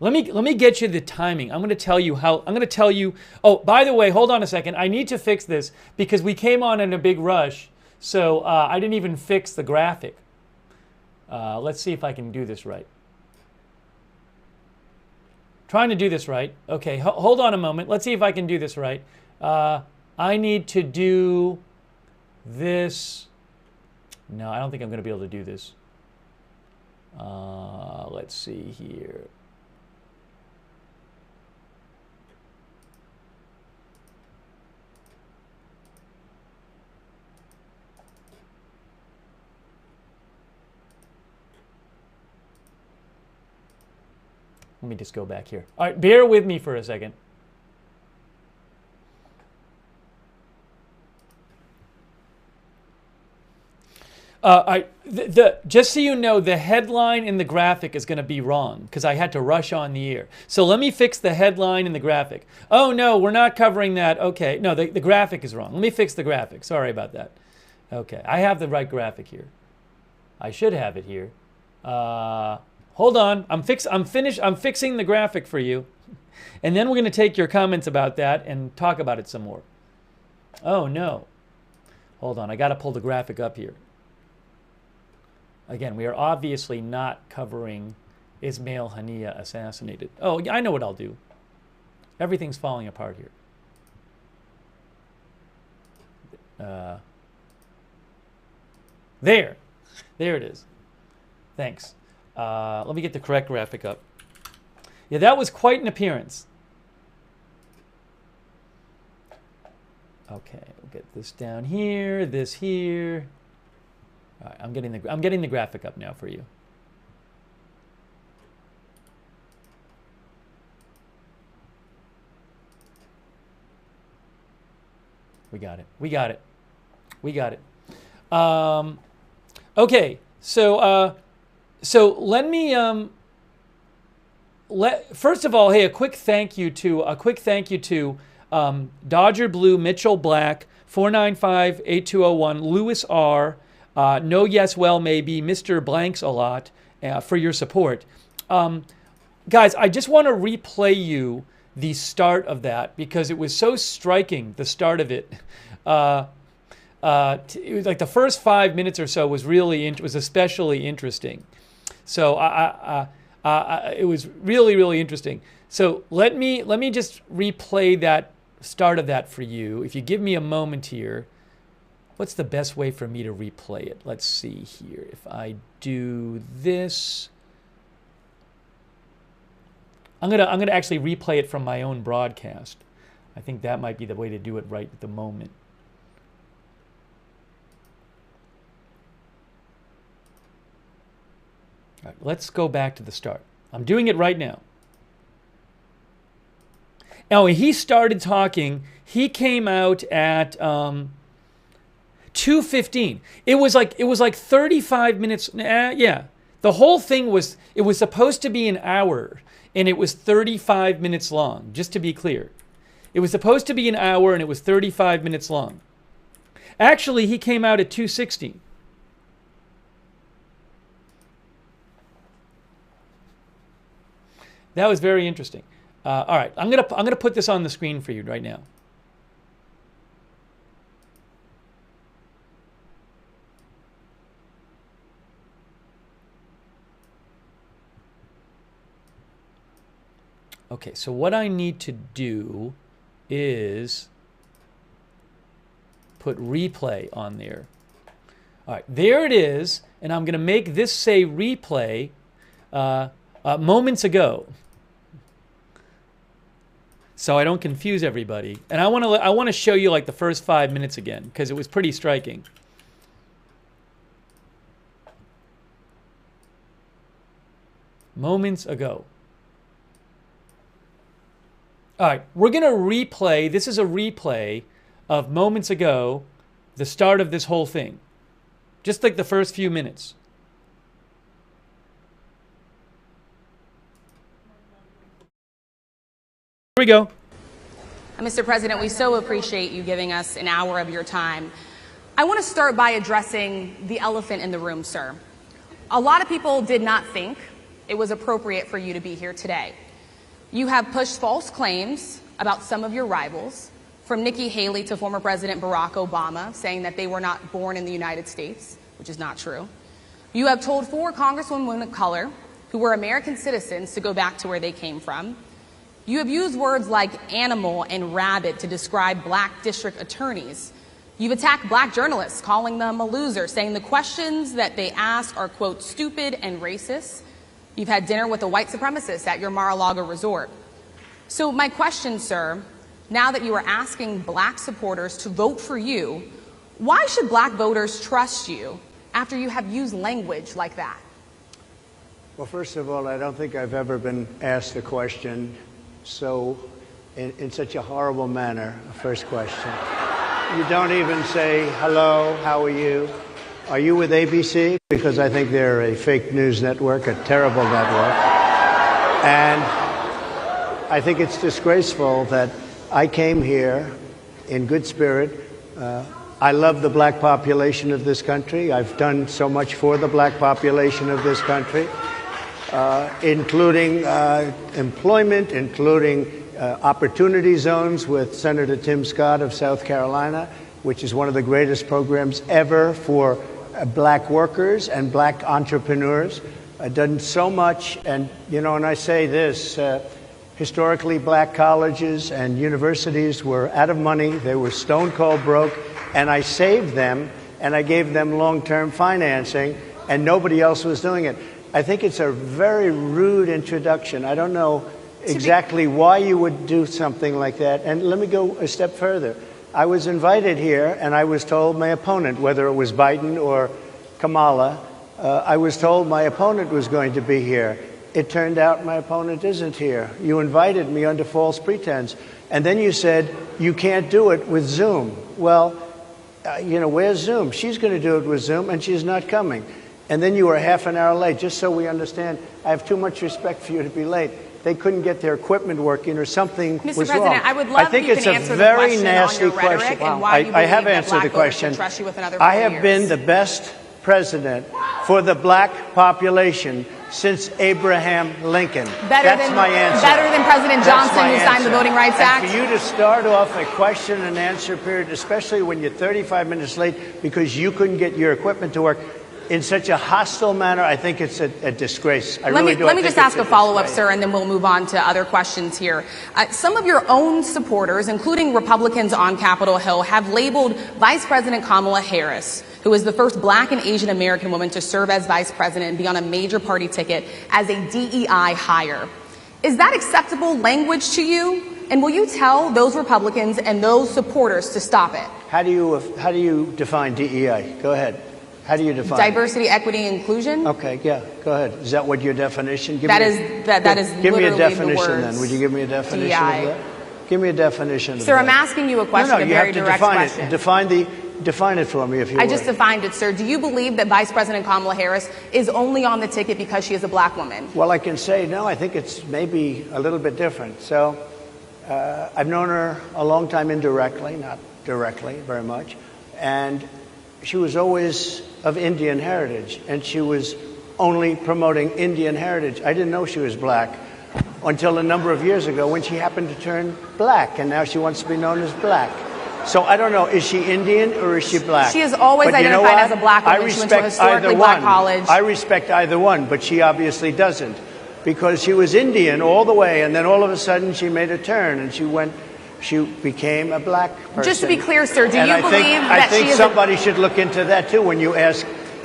Let me get you the timing. I'm going to tell you how. I'm going to tell you. Oh, by the way, hold on a second. I need to fix this because we came on in a big rush, so I didn't even fix the graphic. Let's see if I can do this right. Trying to do this right. Okay, hold on a moment. Let's see if I can do this right. I need to do this. No, I don't think I'm going to be able to do this. Let's see here. Let me just go back here. All right, bear with me for a second. Just so you know, the headline in the graphic is going to be wrong because I had to rush on the air. So let me fix the headline in the graphic. Oh, no, we're not covering that. Okay, no, the graphic is wrong. Let me fix the graphic. Sorry about that. Okay, I have the right graphic here. I should have it here. Hold on. I'm fixing the graphic for you. And then we're going to take your comments about that and talk about it some more. Oh, no. Hold on. I got to pull the graphic up here. Again, we are obviously not covering Ismail Haniyeh assassinated. Oh, I know what I'll do. Everything's falling apart here. There it is. Thanks. Let me get the correct graphic up. Yeah, that was quite an appearance. Okay, we'll get this down here, this here. All right, I'm getting the graphic up now for you. We got it. Okay, so let me first of all, hey, a quick thank you to Dodger Blue, Mitchell Black, 495-8201, Lewis R, No Yes Well Maybe, Mr. Blanks a lot for your support. Guys, I just want to replay you the start of that because it was so striking, the start of it. It was like the first 5 minutes or so was especially interesting. So it was really, really interesting. So let me just replay that start of that for you. If you give me a moment here, what's the best way for me to replay it? Let's see here. If I do this, I'm gonna actually replay it from my own broadcast. I think that might be the way to do it right at the moment. All right, let's go back to the start. I'm doing it right now. Now, when he started talking, he came out at 2:15. It was like 35 minutes. Yeah, the whole thing was supposed to be an hour, and it was 35 minutes long. Just to be clear, it was supposed to be an hour, and it was 35 minutes long. Actually, he came out at 2:16. That was very interesting. All right, I'm gonna put this on the screen for you right now. Okay, so what I need to do is put replay on there. All right, there it is, and I'm gonna make this say replay moments ago, so I don't confuse everybody. And I want to show you like the first 5 minutes again because it was pretty striking. Moments ago. All right, we're going to replay. This is a replay of moments ago, the start of this whole thing. Just like the first few minutes. Here we go. Mr. President, we so appreciate you giving us an hour of your time. I want to start by addressing the elephant in the room, sir. A lot of people did not think it was appropriate for you to be here today. You have pushed false claims about some of your rivals, from Nikki Haley to former President Barack Obama, saying that they were not born in the United States, which is not true. You have told 4 congresswomen of color who were American citizens to go back to where they came from. You have used words like animal and rabid to describe black district attorneys. You've attacked black journalists, calling them a loser, saying the questions that they ask are, quote, stupid and racist. You've had dinner with a white supremacist at your Mar-a-Lago resort. So my question, sir, now that you are asking black supporters to vote for you, why should black voters trust you after you have used language like that? Well, first of all, I don't think I've ever been asked a question in such a horrible manner. First question. You don't even say, hello, how are you? Are you with ABC? Because I think they're a fake news network, a terrible network. And I think it's disgraceful that I came here in good spirit. I love the black population of this country. I've done so much for the black population of this country, including employment, including opportunity zones with Senator Tim Scott of South Carolina, which is one of the greatest programs ever for black workers and black entrepreneurs. I've done so much, and and I say this, historically black colleges and universities were out of money, they were stone cold broke, and I saved them, and I gave them long-term financing, and nobody else was doing it. I think it's a very rude introduction. I don't know exactly why you would do something like that. And let me go a step further. I was invited here, and I was told my opponent, whether it was Biden or Kamala, I was told my opponent was going to be here. It turned out my opponent isn't here. You invited me under false pretense. And then you said, you can't do it with Zoom. Well, where's Zoom? She's going to do it with Zoom, and she's not coming. And then you were half an hour late. Just so we understand, I have too much respect for you to be late. They couldn't get their equipment working, or something was wrong. Mr. President, I would love if you can answer the question on your rhetoric and why you believe that black voters should trust you with another 4 I years. have been the best president for the black population since Abraham Lincoln. That's my answer. Better than President Johnson, who signed the Voting Rights Act? And for you to start off a question and answer period, especially when you're 35 minutes late because you couldn't get your equipment to work, in such a hostile manner, I think it's a disgrace. Let me just ask a follow-up, sir, and then we'll move on to other questions here. Some of your own supporters, including Republicans on Capitol Hill, have labeled Vice President Kamala Harris, who is the first black and Asian American woman to serve as vice president and be on a major party ticket, as a DEI hire. Is that acceptable language to you? And will you tell those Republicans and those supporters to stop it? How do you define DEI? Go ahead. How do you define diversity, equity, inclusion? Okay, yeah, go ahead. Is that what your definition? That is give me a literally definition the words then. Would you give me a definition DEI. of that? Give me a definition of Sir, that. I'm asking you a question, a very direct question. Define it for me, if you would. I just defined it, sir. Do you believe that Vice President Kamala Harris is only on the ticket because she is a black woman? Well, I can say no. I think it's maybe a little bit different. So I've known her a long time indirectly, not directly very much. And she was always of Indian heritage, and she was only promoting Indian heritage. I didn't know she was black until a number of years ago when she happened to turn black, and now she wants to be known as black. So I don't know, is she Indian or is she black? She is always identified as a black woman. I she went to a historically black college. I respect either one, but she obviously doesn't, because she was Indian all the way, and then all of a sudden she made a turn, and she became a black person. Just to be clear, sir, do you believe I think somebody should look into that too when you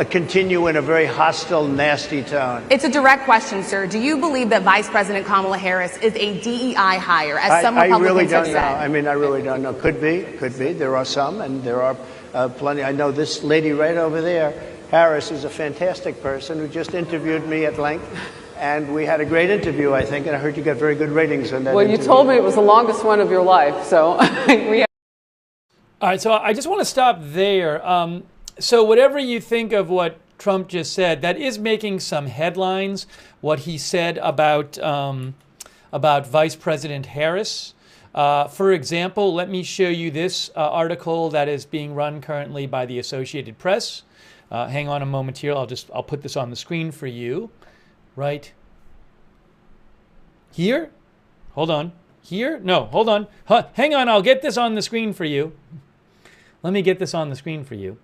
continue in a very hostile, nasty tone. It's a direct question, sir. Do you believe that Vice President Kamala Harris is a DEI hire, as some Republicans really don't have know. said? I mean, I really don't know. Could be. There are some, and there are plenty. I know this lady right over there, Harris, is a fantastic person who just interviewed me at length. And we had a great interview, I think, and I heard you got very good ratings on that interview. You told me it was the longest one of your life, so we had. All right, so I just want to stop there. So whatever you think of what Trump just said, that is making some headlines, what he said about Vice President Harris. For example, let me show you this article that is being run currently by the Associated Press. Hang on a moment here. I'll put this on the screen for you. Right here? Hold on. Here? No, hold on. Hang on, I'll get this on the screen for you. Let me get this on the screen for you.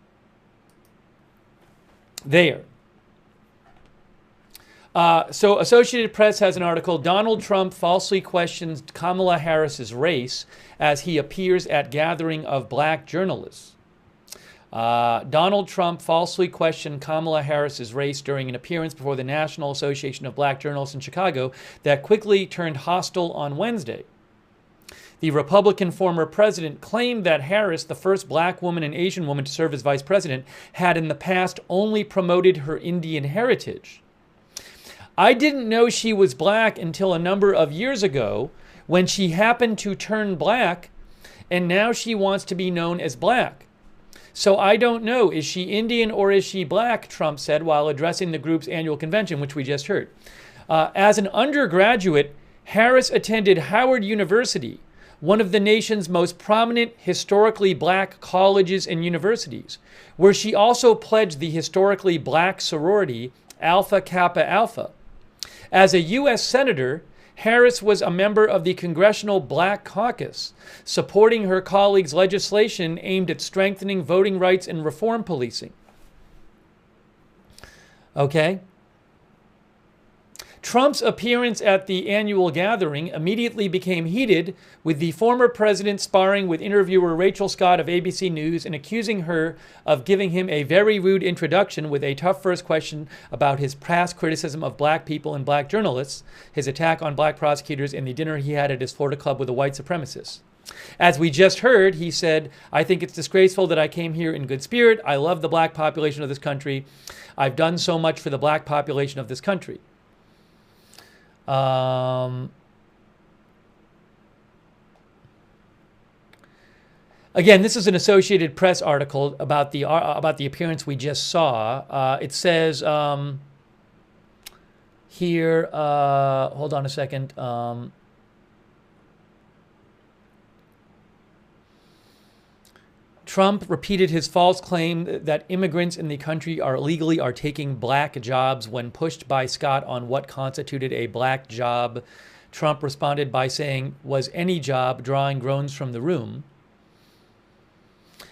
There. So Associated Press has an article, Donald Trump falsely questions Kamala Harris's race as he appears at gathering of black journalists. Donald Trump falsely questioned Kamala Harris's race during an appearance before the National Association of Black Journalists in Chicago that quickly turned hostile on Wednesday. The Republican former president claimed that Harris, the first black woman and Asian woman to serve as vice president, had in the past only promoted her Indian heritage. I didn't know she was black until a number of years ago when she happened to turn black, and now she wants to be known as black. So I don't know, is she Indian or is she black, Trump said while addressing the group's annual convention, which we just heard. As an undergraduate, Harris attended Howard University, one of the nation's most prominent historically black colleges and universities, where she also pledged the historically black sorority Alpha Kappa Alpha. As a U.S. Senator, Harris was a member of the Congressional Black Caucus, supporting her colleagues' legislation aimed at strengthening voting rights and reform policing. Okay. Trump's appearance at the annual gathering immediately became heated, with the former president sparring with interviewer Rachel Scott of ABC News and accusing her of giving him a very rude introduction with a tough first question about his past criticism of black people and black journalists, his attack on black prosecutors, and the dinner he had at his Florida club with a white supremacist. As we just heard, he said, "I think it's disgraceful that I came here in good spirit. I love the black population of this country. I've done so much for the black population of this country." Again, this is an Associated Press article about the appearance we just saw. It says here, hold on a second. Trump repeated his false claim that immigrants in the country are taking black jobs when pushed by Scott on what constituted a black job. Trump responded by saying, "Was any job," drawing groans from the room.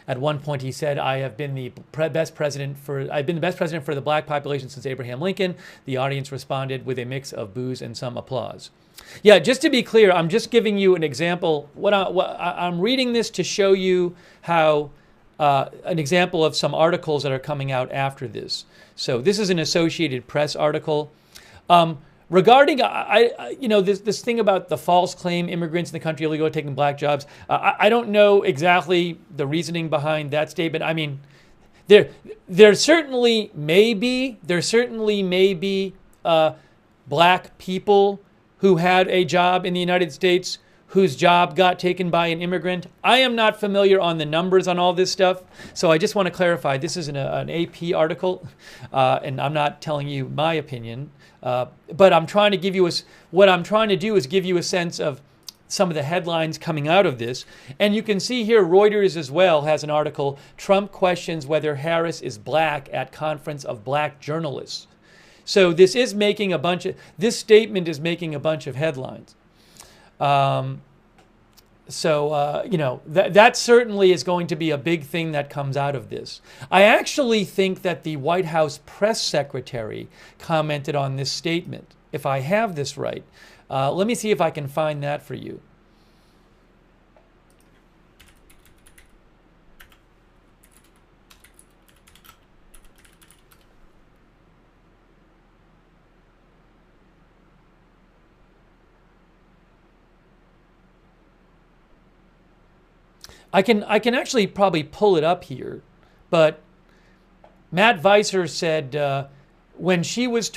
At one point, he said, I've been the best president for the black population since Abraham Lincoln." The audience responded with a mix of boos and some applause. Yeah, just to be clear, I'm just giving you an example. I'm reading this to show you how an example of some articles that are coming out after this. So this is an Associated Press article. Regarding, this thing about the false claim immigrants in the country illegally taking black jobs, I don't know exactly the reasoning behind that statement. I mean, there certainly may be black people who had a job in the United States whose job got taken by an immigrant. I am not familiar on the numbers on all this stuff, so I just want to clarify, this is an AP article, and I'm not telling you my opinion, but I'm trying to give you what I'm trying to do is give you a sense of some of the headlines coming out of this. And you can see here, Reuters as well has an article, Trump questions whether Harris is black at conference of black journalists. So this statement is making a bunch of headlines. That certainly is going to be a big thing that comes out of this. I actually think that the White House press secretary commented on this statement, if I have this right. Let me see if I can find that for you. I can actually probably pull it up here, but Matt Weiser said when she was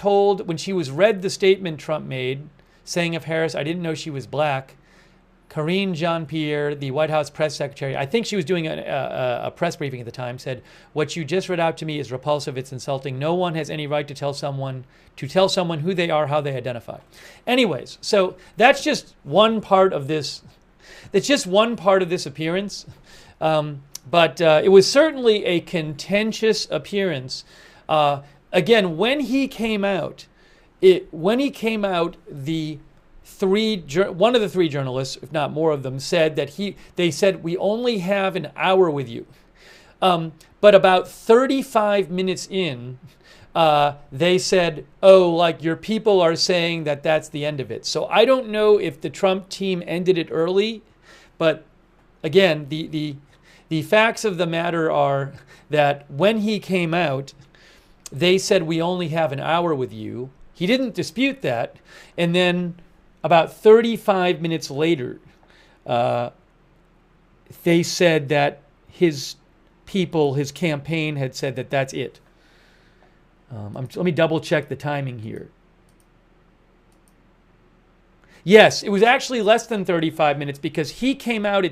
read the statement Trump made, saying of Harris, "I didn't know she was black," Karine Jean-Pierre, the White House press secretary, I think she was doing a press briefing at the time, said, "What you just read out to me is repulsive. It's insulting. No one has any right to tell someone who they are, how they identify." Anyways, so that's just one part of this That's just one part of this appearance. But it was certainly a contentious appearance. Again, when he came out, one of the three journalists, if not more of them, said that they said, we only have an hour with you. But about 35 minutes in, they said, oh, like your people are saying that that's the end of it. So I don't know if the Trump team ended it early, but again, the facts of the matter are that when he came out, they said, we only have an hour with you. He didn't dispute that. And then about 35 minutes later, they said that his people, his campaign had said that that's it. Let me double check the timing here. Yes, it was actually less than 35 minutes because he came out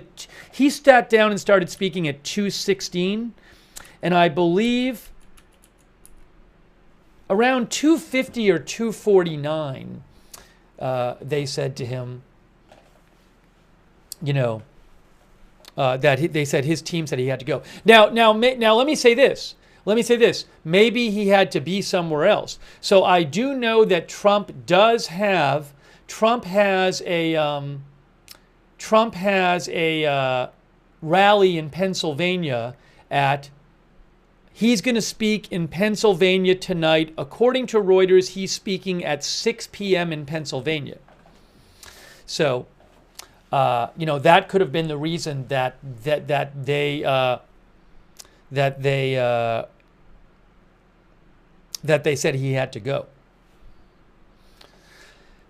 he sat down and started speaking at 2:16, and I believe around 2:50 or 2:49, they said to him, that they said his team said he had to go. Now, let me say this. Maybe he had to be somewhere else. So I do know that Trump has a rally in Pennsylvania he's going to speak in Pennsylvania tonight. According to Reuters, he's speaking at 6 p.m. in Pennsylvania. So, that could have been the reason that they said he had to go.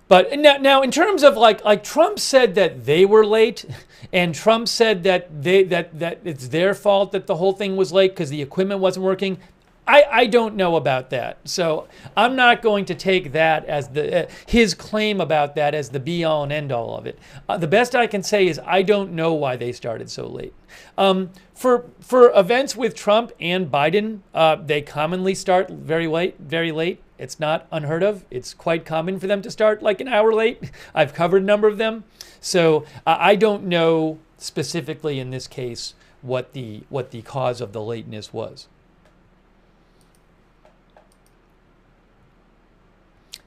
But now in terms of like Trump said that they were late, and Trump said that that it's their fault that the whole thing was late because the equipment wasn't working. I don't know about that. So I'm not going to take that as his claim about that as the be all and end all of it. The best I can say is I don't know why they started so late. For events with Trump and Biden, they commonly start very late. It's not unheard of. It's quite common for them to start like an hour late. I've covered a number of them. So I don't know specifically in this case what the cause of the lateness was.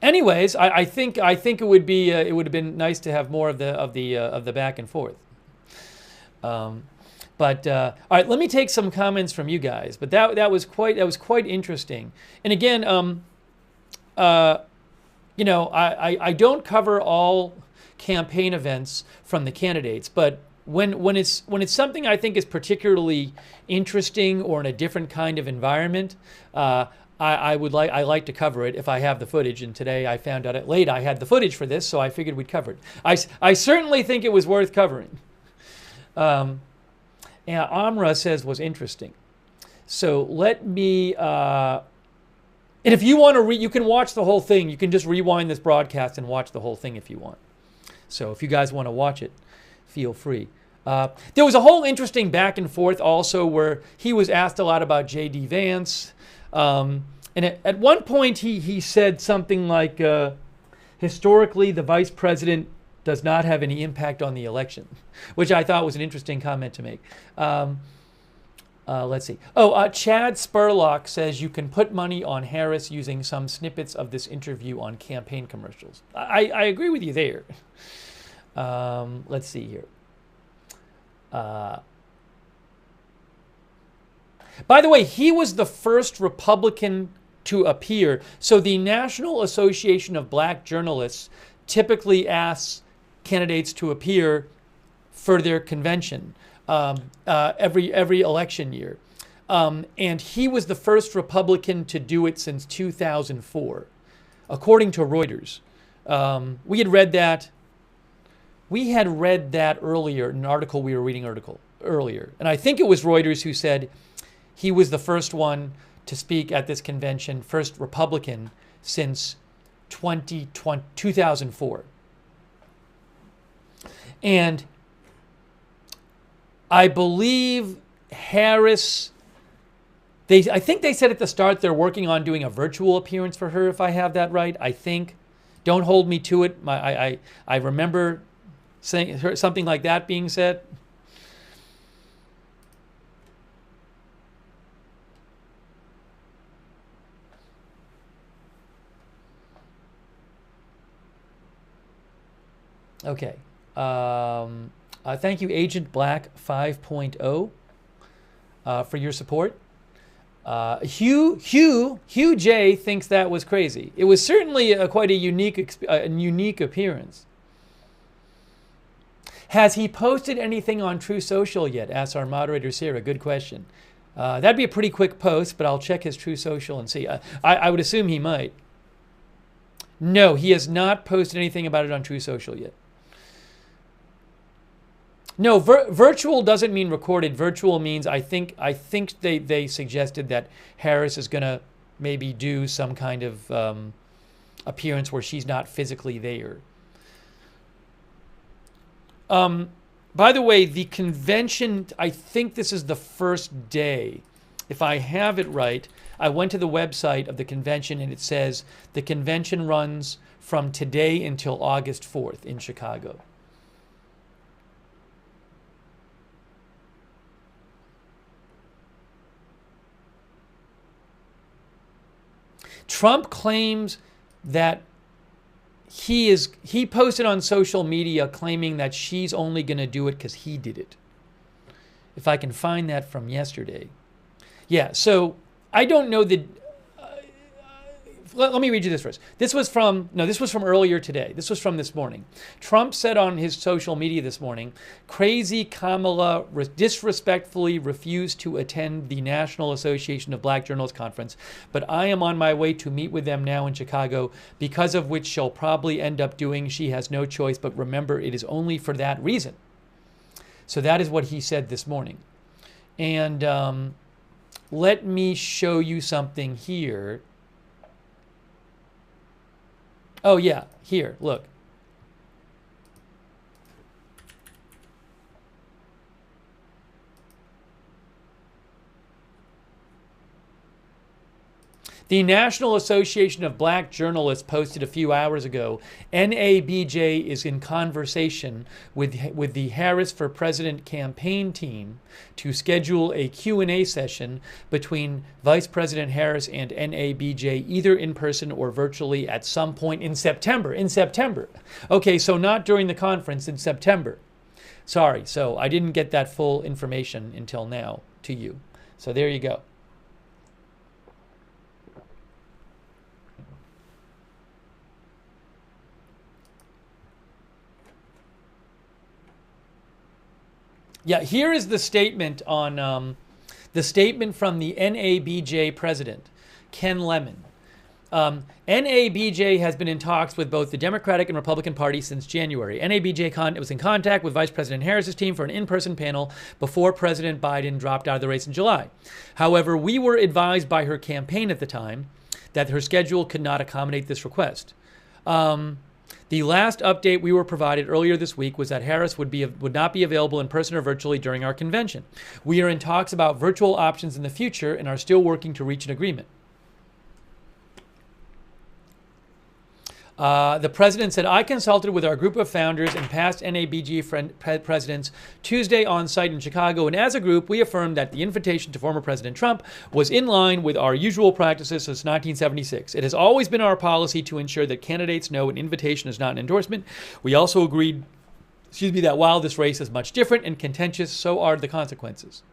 Anyways, I think it would have been nice to have more of the back and forth. But all right, let me take some comments from you guys. But that was quite interesting. And again, I don't cover all campaign events from the candidates, but when it's something I think is particularly interesting or in a different kind of environment, I like to cover it if I have the footage. And today I found out late I had the footage for this, so I figured we'd cover it. I certainly think it was worth covering. And Amra says was interesting. So let me. And if you want to you can watch the whole thing. You can just rewind this broadcast and watch the whole thing if you want. So if you guys want to watch it, feel free. There was a whole interesting back and forth also where he was asked a lot about J.D. Vance. And at one point he said something like, historically, the vice president does not have any impact on the election, which I thought was an interesting comment to make. Let's see. Chad Spurlock says you can put money on Harris using some snippets of this interview on campaign commercials. I agree with you there. Let's see here. By the way, he was the first Republican to appear. So the National Association of Black Journalists typically asks candidates to appear for their convention every election year. And he was the first Republican to do it since 2004, according to Reuters. We had read that earlier in an article we were reading earlier. And I think it was Reuters who said he was the first one to speak at this convention, first Republican since 2004. And I believe Harris, I think they said at the start they're working on doing a virtual appearance for her, if I have that right, I think. Don't hold me to it. I remember saying something like that being said? Okay. Thank you, Agent Black 5.0, for your support. Hugh J thinks that was crazy. It was certainly quite a unique appearance. Has he posted anything on True Social yet? Asks our moderator Sarah. Good question. That'd be a pretty quick post, but I'll check his True Social and see. I would assume he might. No, he has not posted anything about it on True Social yet. No, virtual doesn't mean recorded. Virtual means I think they suggested that Harris is going to maybe do some kind of appearance where she's not physically there. By the way, the convention, I think this is the first day. If I have it right, I went to the website of the convention and it says the convention runs from today until August 4th in Chicago. Trump claims that he posted on social media claiming that she's only going to do it because he did it. If I can find that from yesterday. Yeah, so I don't know the... let me read you this first. This was from earlier today. This was from this morning. Trump said on his social media this morning, crazy Kamala disrespectfully refused to attend the National Association of Black Journalists Conference, but I am on my way to meet with them now in Chicago, because of which she'll probably end up doing. She has no choice, but remember, it is only for that reason. So that is what he said this morning. And let me show you something here. Oh, yeah, here, look. The National Association of Black Journalists posted a few hours ago, NABJ is in conversation with the Harris for President campaign team to schedule a Q&A session between Vice President Harris and NABJ, either in person or virtually at some point in September. In September. Okay, so not during the conference, in September. Sorry, so I didn't get that full information until now to you. So there you go. Yeah, here is the statement on the statement from the NABJ president, Ken Lemon. NABJ has been in talks with both the Democratic and Republican Party since January. NABJ was in contact with Vice President Harris's team for an in-person panel before President Biden dropped out of the race in July. However, we were advised by her campaign at the time that her schedule could not accommodate this request. The last update we were provided earlier this week was that Harris would not be available in person or virtually during our convention. We are in talks about virtual options in the future and are still working to reach an agreement. The president said, I consulted with our group of founders and past NABJ presidents Tuesday on site in Chicago, and as a group, we affirmed that the invitation to former President Trump was in line with our usual practices since 1976. It has always been our policy to ensure that candidates know an invitation is not an endorsement. We also agreed, that while this race is much different and contentious, so are the consequences.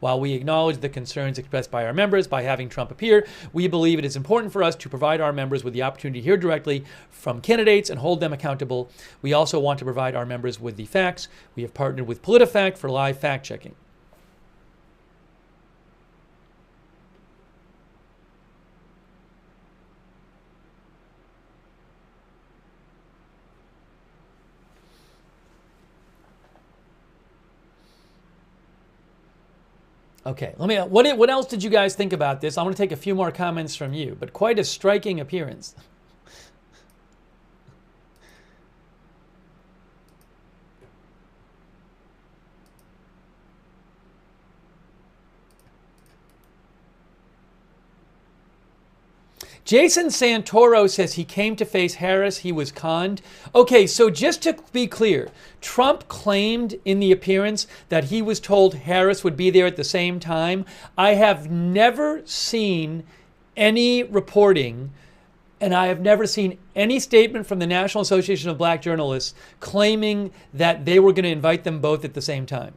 While we acknowledge the concerns expressed by our members by having Trump appear, we believe it is important for us to provide our members with the opportunity to hear directly from candidates and hold them accountable. We also want to provide our members with the facts. We have partnered with PolitiFact for live fact-checking. Okay, what else did you guys think about this? I want to take a few more comments from you, but quite a striking appearance. Jason Santoro says he came to face Harris. He was conned. Okay, so just to be clear, Trump claimed in the appearance that he was told Harris would be there at the same time. I have never seen any reporting, and I have never seen any statement from the National Association of Black Journalists claiming that they were going to invite them both at the same time.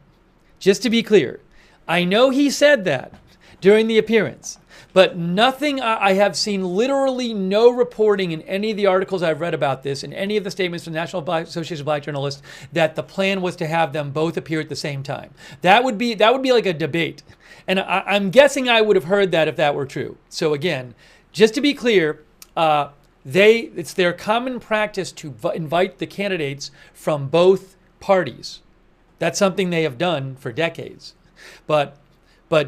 Just to be clear, I know he said that during the appearance, but nothing, I have seen literally no reporting in any of the articles I've read about this, in any of the statements from the National Association of Black Journalists, that the plan was to have them both appear at the same time. That would be like a debate. And I'm guessing I would have heard that if that were true. So again, just to be clear, it's their common practice to invite the candidates from both parties. That's something they have done for decades. But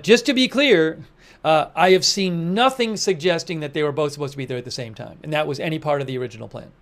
just to be clear, I have seen nothing suggesting that they were both supposed to be there at the same time, and that was any part of the original plan.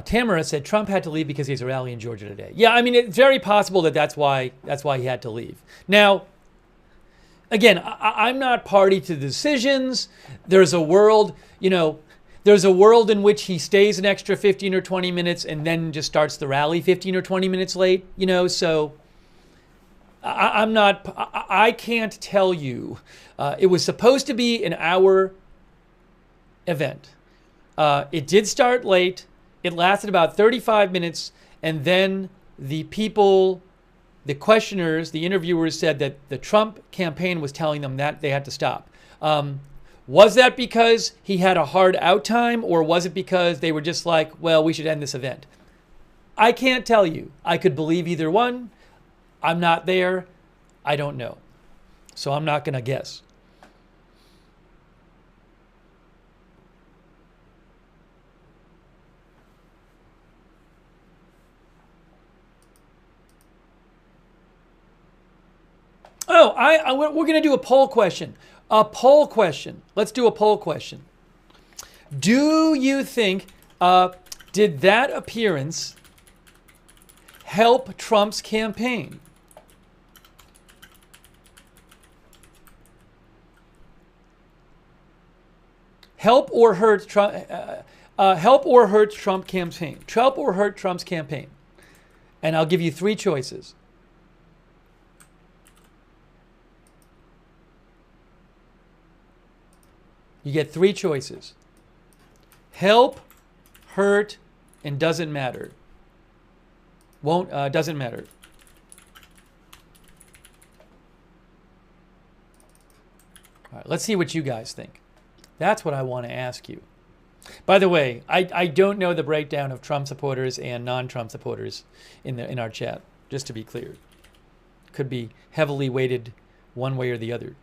Tamara said Trump had to leave because he has a rally in Georgia today. Yeah, I mean, it's very possible that that's why he had to leave. Now, again, I'm not party to the decisions. There's a world, there's a world in which he stays an extra 15 or 20 minutes and then just starts the rally 15 or 20 minutes late, so I can't tell you. It was supposed to be an hour event. It did start late. It lasted about 35 minutes, and then the questioners, the interviewers said that the Trump campaign was telling them that they had to stop. Was that because he had a hard out time, or was it because they were just like, well, we should end this event? I can't tell you. I could believe either one. I'm not there. I don't know. So I'm not going to guess. Oh, we're going to do a poll question. A poll question. Let's do a poll question. Do you think, did that appearance help Trump's campaign? Help or hurt Trump? Help or hurt Trump campaign? Help or hurt Trump's campaign? And I'll give you three choices. You get three choices. Help, hurt, and doesn't matter. Doesn't matter. All right, let's see what you guys think. That's what I want to ask you. By the way, I don't know the breakdown of Trump supporters and non-Trump supporters in our chat, just to be clear. Could be heavily weighted one way or the other.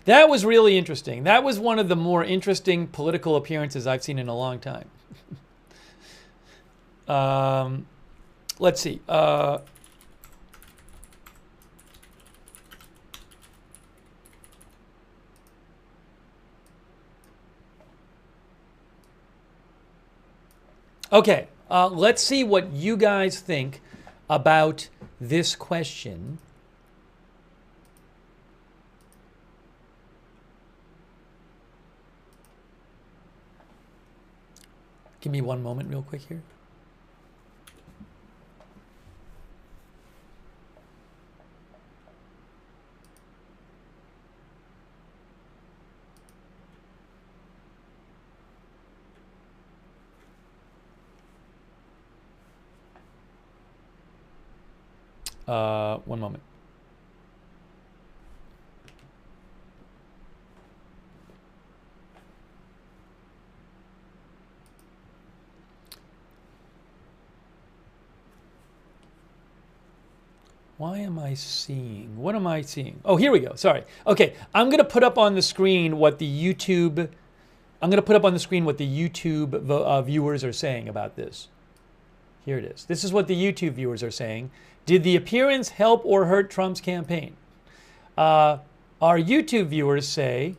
That was really interesting. That was one of the more interesting political appearances I've seen in a long time. Let's see. Okay, let's see what you guys think about this question. Give me one moment real quick here. One moment. Why am I seeing? What am I seeing? Oh, here we go. Sorry. Okay, I'm going to put up on the screen what the YouTube I'm going to put up on the screen what the YouTube viewers are saying about this. Here it is. This is what the YouTube viewers are saying. Did the appearance help or hurt Trump's campaign? Our YouTube viewers say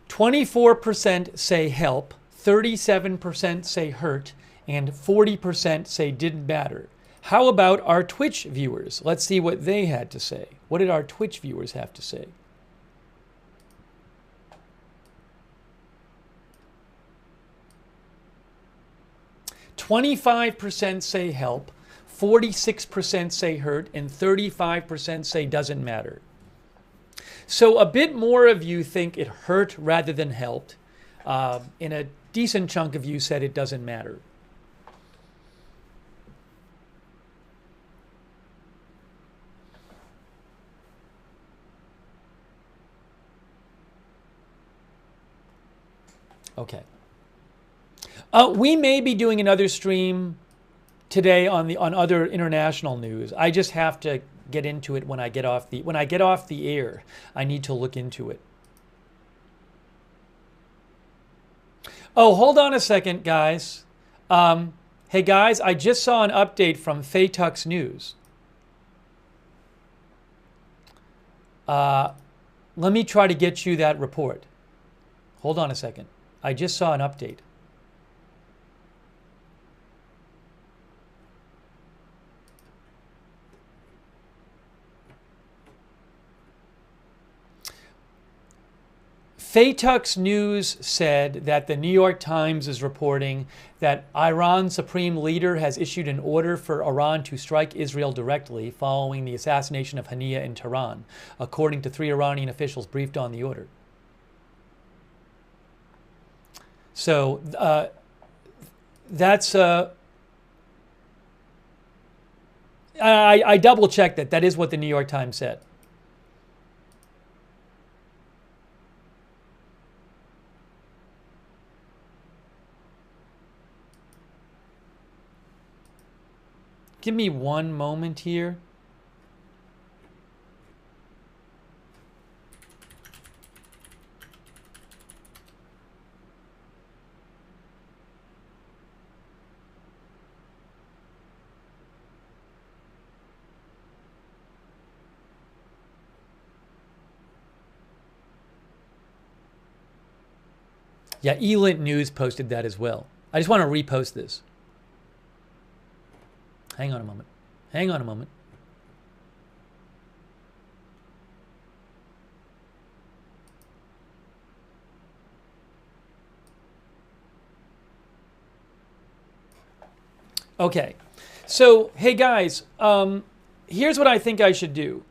24% say help, 37% say hurt, and 40% say didn't matter. How about our Twitch viewers? Let's see what they had to say. What did our Twitch viewers have to say? "25% say help, 46% say hurt, and 35% say doesn't matter." So a bit more of you think it hurt rather than helped, and a decent chunk of you said it doesn't matter. Okay. We may be doing another stream today on other international news. I just have to get into it when I get off the air. I need to look into it. Oh, hold on a second, guys. Hey guys, I just saw an update from Faytux News. Let me try to get you that report. Hold on a second. I just saw an update. Faytux News said that the New York Times is reporting that Iran's supreme leader has issued an order for Iran to strike Israel directly following the assassination of Haniyeh in Tehran, according to 3 Iranian officials briefed on the order. So that's I double checked that. That is what the New York Times said. Give me one moment here. Yeah, Elint News posted that as well. I just want to repost this. Hang on a moment. Hang on a moment. Okay. So, hey guys, here's what I think I should do.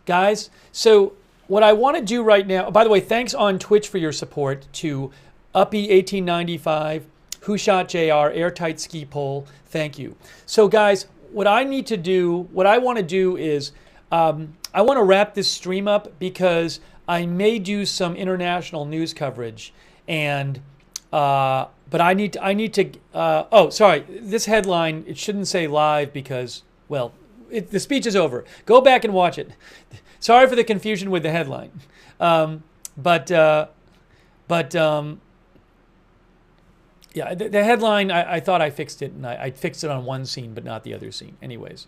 Guys, so what I want to do right now, by the way, thanks on Twitch for your support to Uppy1895, Who Shot JR, Airtight Ski Pole. Thank you. So guys, what I want to do is I want to wrap this stream up because I may do some international news coverage, and but I need to. Oh, sorry. This headline, it shouldn't say live because, well, the speech is over. Go back and watch it. Sorry for the confusion with the headline, yeah, the headline, I thought I fixed it, and I fixed it on one scene, but not the other scene. Anyways.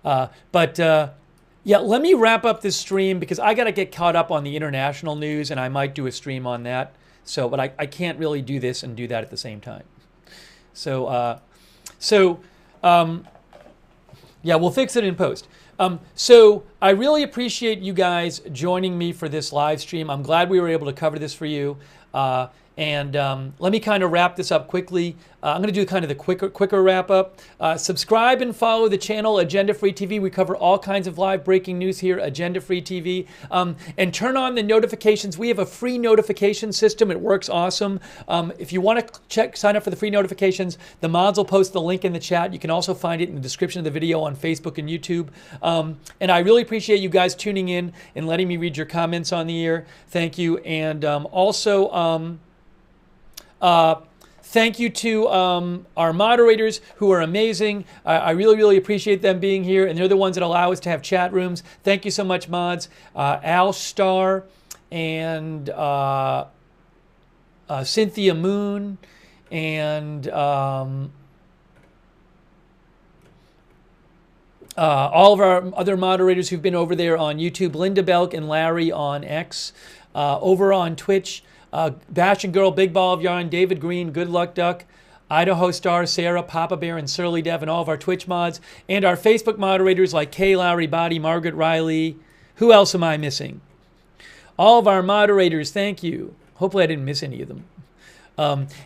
Yeah, let me wrap up this stream because I got to get caught up on the international news, and I might do a stream on that. So, but I can't really do this and do that at the same time. So, yeah, we'll fix it in post. So I really appreciate you guys joining me for this live stream. I'm glad we were able to cover this for you. And let me kind of wrap this up quickly. I'm going to do kind of the quicker wrap up. Subscribe and follow the channel Agenda Free TV. We cover all kinds of live breaking news here, Agenda Free TV. And turn on the notifications. We have a free notification system. It works awesome. If you want to sign up for the free notifications, the mods will post the link in the chat. You can also find it in the description of the video on Facebook and YouTube. And I really appreciate you guys tuning in and letting me read your comments on the air. Thank you. And also, thank you to our moderators who are amazing. I really, really appreciate them being here, and they're the ones that allow us to have chat rooms. Thank you so much, mods. Al Starr and Cynthia Moon, and all of our other moderators who've been over there on YouTube, Linda Belk and Larry on X, over on Twitch, Bash and Girl, Big Ball of Yarn, David Green, Good Luck Duck, Idaho Star, Sarah, Papa Bear, and Surly Dev, and all of our Twitch mods, and our Facebook moderators like Kay Lowry Body, Margaret Riley. Who else am I missing? All of our moderators, thank you. Hopefully I didn't miss any of them.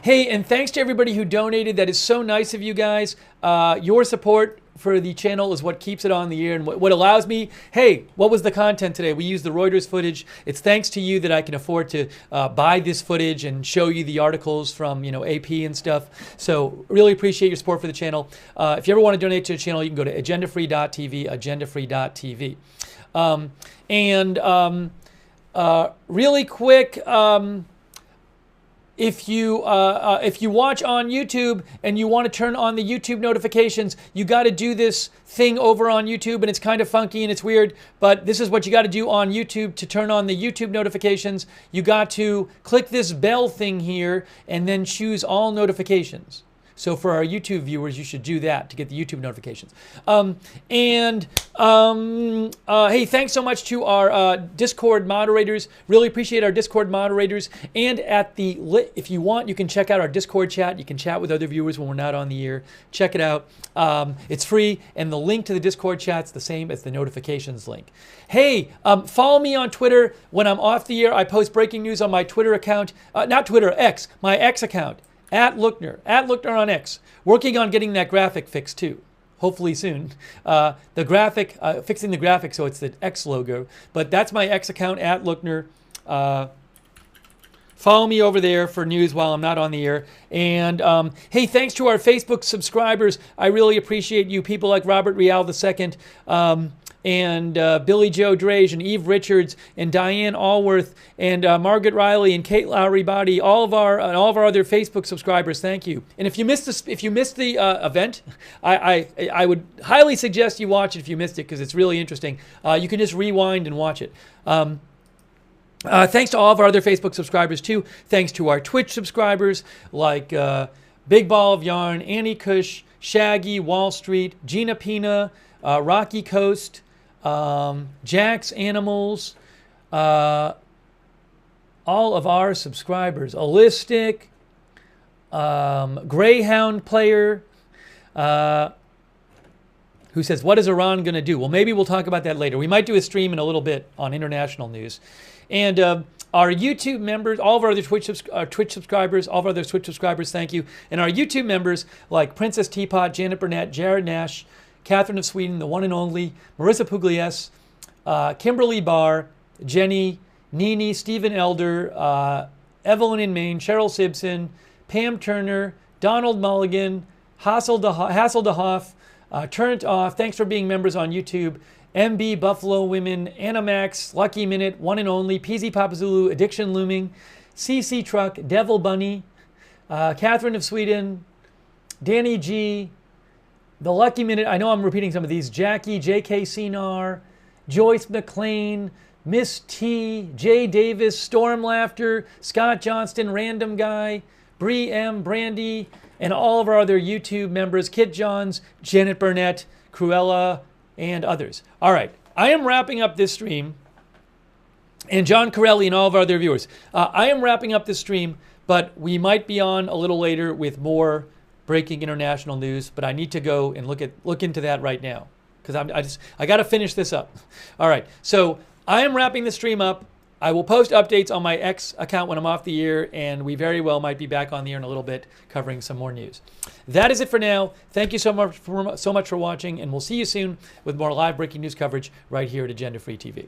Hey, and thanks to everybody who donated. That is so nice of you guys. Your support for the channel is what keeps it on the air and what allows me. Hey, what was the content today? We used the Reuters footage. It's thanks to you that I can afford to buy this footage and show you the articles from AP and stuff. So really appreciate your support for the channel. If you ever want to donate to the channel, you can go to agendafree.tv, agendafree.tv. Really quick. If you watch on YouTube and you want to turn on the YouTube notifications, you got to do this thing over on YouTube, and it's kind of funky and it's weird, but this is what you got to do on YouTube to turn on the YouTube notifications. You got to click this bell thing here and then choose all notifications. So for our YouTube viewers, you should do that to get the YouTube notifications. Hey, thanks so much to our Discord moderators. Really appreciate our Discord moderators. And if you want, you can check out our Discord chat. You can chat with other viewers when we're not on the air. Check it out. It's free, and the link to the Discord chat's the same as the notifications link. Hey, follow me on Twitter. When I'm off the air, I post breaking news on my Twitter account. Not Twitter, X, my X account. @Lookner on X. Working on getting that graphic fixed too. Hopefully soon. The graphic, fixing the graphic so it's the X logo. But that's my X account, @Lookner. Follow me over there for news while I'm not on the air. And hey, thanks to our Facebook subscribers. I really appreciate you. People like Robert Rial II. And Billy Joe Drage and Eve Richards and Diane Allworth and Margaret Riley and Kate Lowry Body, all of our other Facebook subscribers, thank you. And if you missed the event, I would highly suggest you watch it if you missed it, because it's really interesting. You can just rewind and watch it. Thanks to all of our other Facebook subscribers too. Thanks to our Twitch subscribers like Big Ball of Yarn, Annie Cush, Shaggy, Wall Street, Gina Pina, Rocky Coast, Jack's Animals, all of our subscribers, Allistic, Greyhound Player, who says, what is Iran going to do? Well, maybe we'll talk about that later. We might do a stream in a little bit on international news. And our YouTube members, all of our other Twitch subscribers, all of our other Twitch subscribers, thank you. And our YouTube members like Princess Teapot, Janet Burnett, Jared Nash, Catherine of Sweden, the one and only, Marissa Pugliese, Kimberly Barr, Jenny, Nini, Stephen Elder, Evelyn in Maine, Cheryl Simpson, Pam Turner, Donald Mulligan, Hassel DeHoff, Turn It Off, thanks for being members on YouTube, MB, Buffalo Women, Anna Max, Lucky Minute, One and Only, PZ Papazulu, Addiction Looming, CC Truck, Devil Bunny, Catherine of Sweden, Danny G, The Lucky Minute, I know I'm repeating some of these, Jackie, J.K. Sinar, Joyce McLean, Miss T, Jay Davis, Storm Laughter, Scott Johnston, Random Guy, Bree M, Brandy, and all of our other YouTube members, Kit Johns, Janet Burnett, Cruella, and others. All right, I am wrapping up this stream, and John Corelli and all of our other viewers. I am wrapping up this stream, but we might be on a little later with more breaking international news, but I need to go and look into that right now, because I got to finish this up. All right, so I am wrapping the stream up. I will post updates on my X account when I'm off the air, and we very well might be back on the air in a little bit covering some more news. That is it for now. Thank you so much for watching, and we'll see you soon with more live breaking news coverage right here at Agenda Free TV.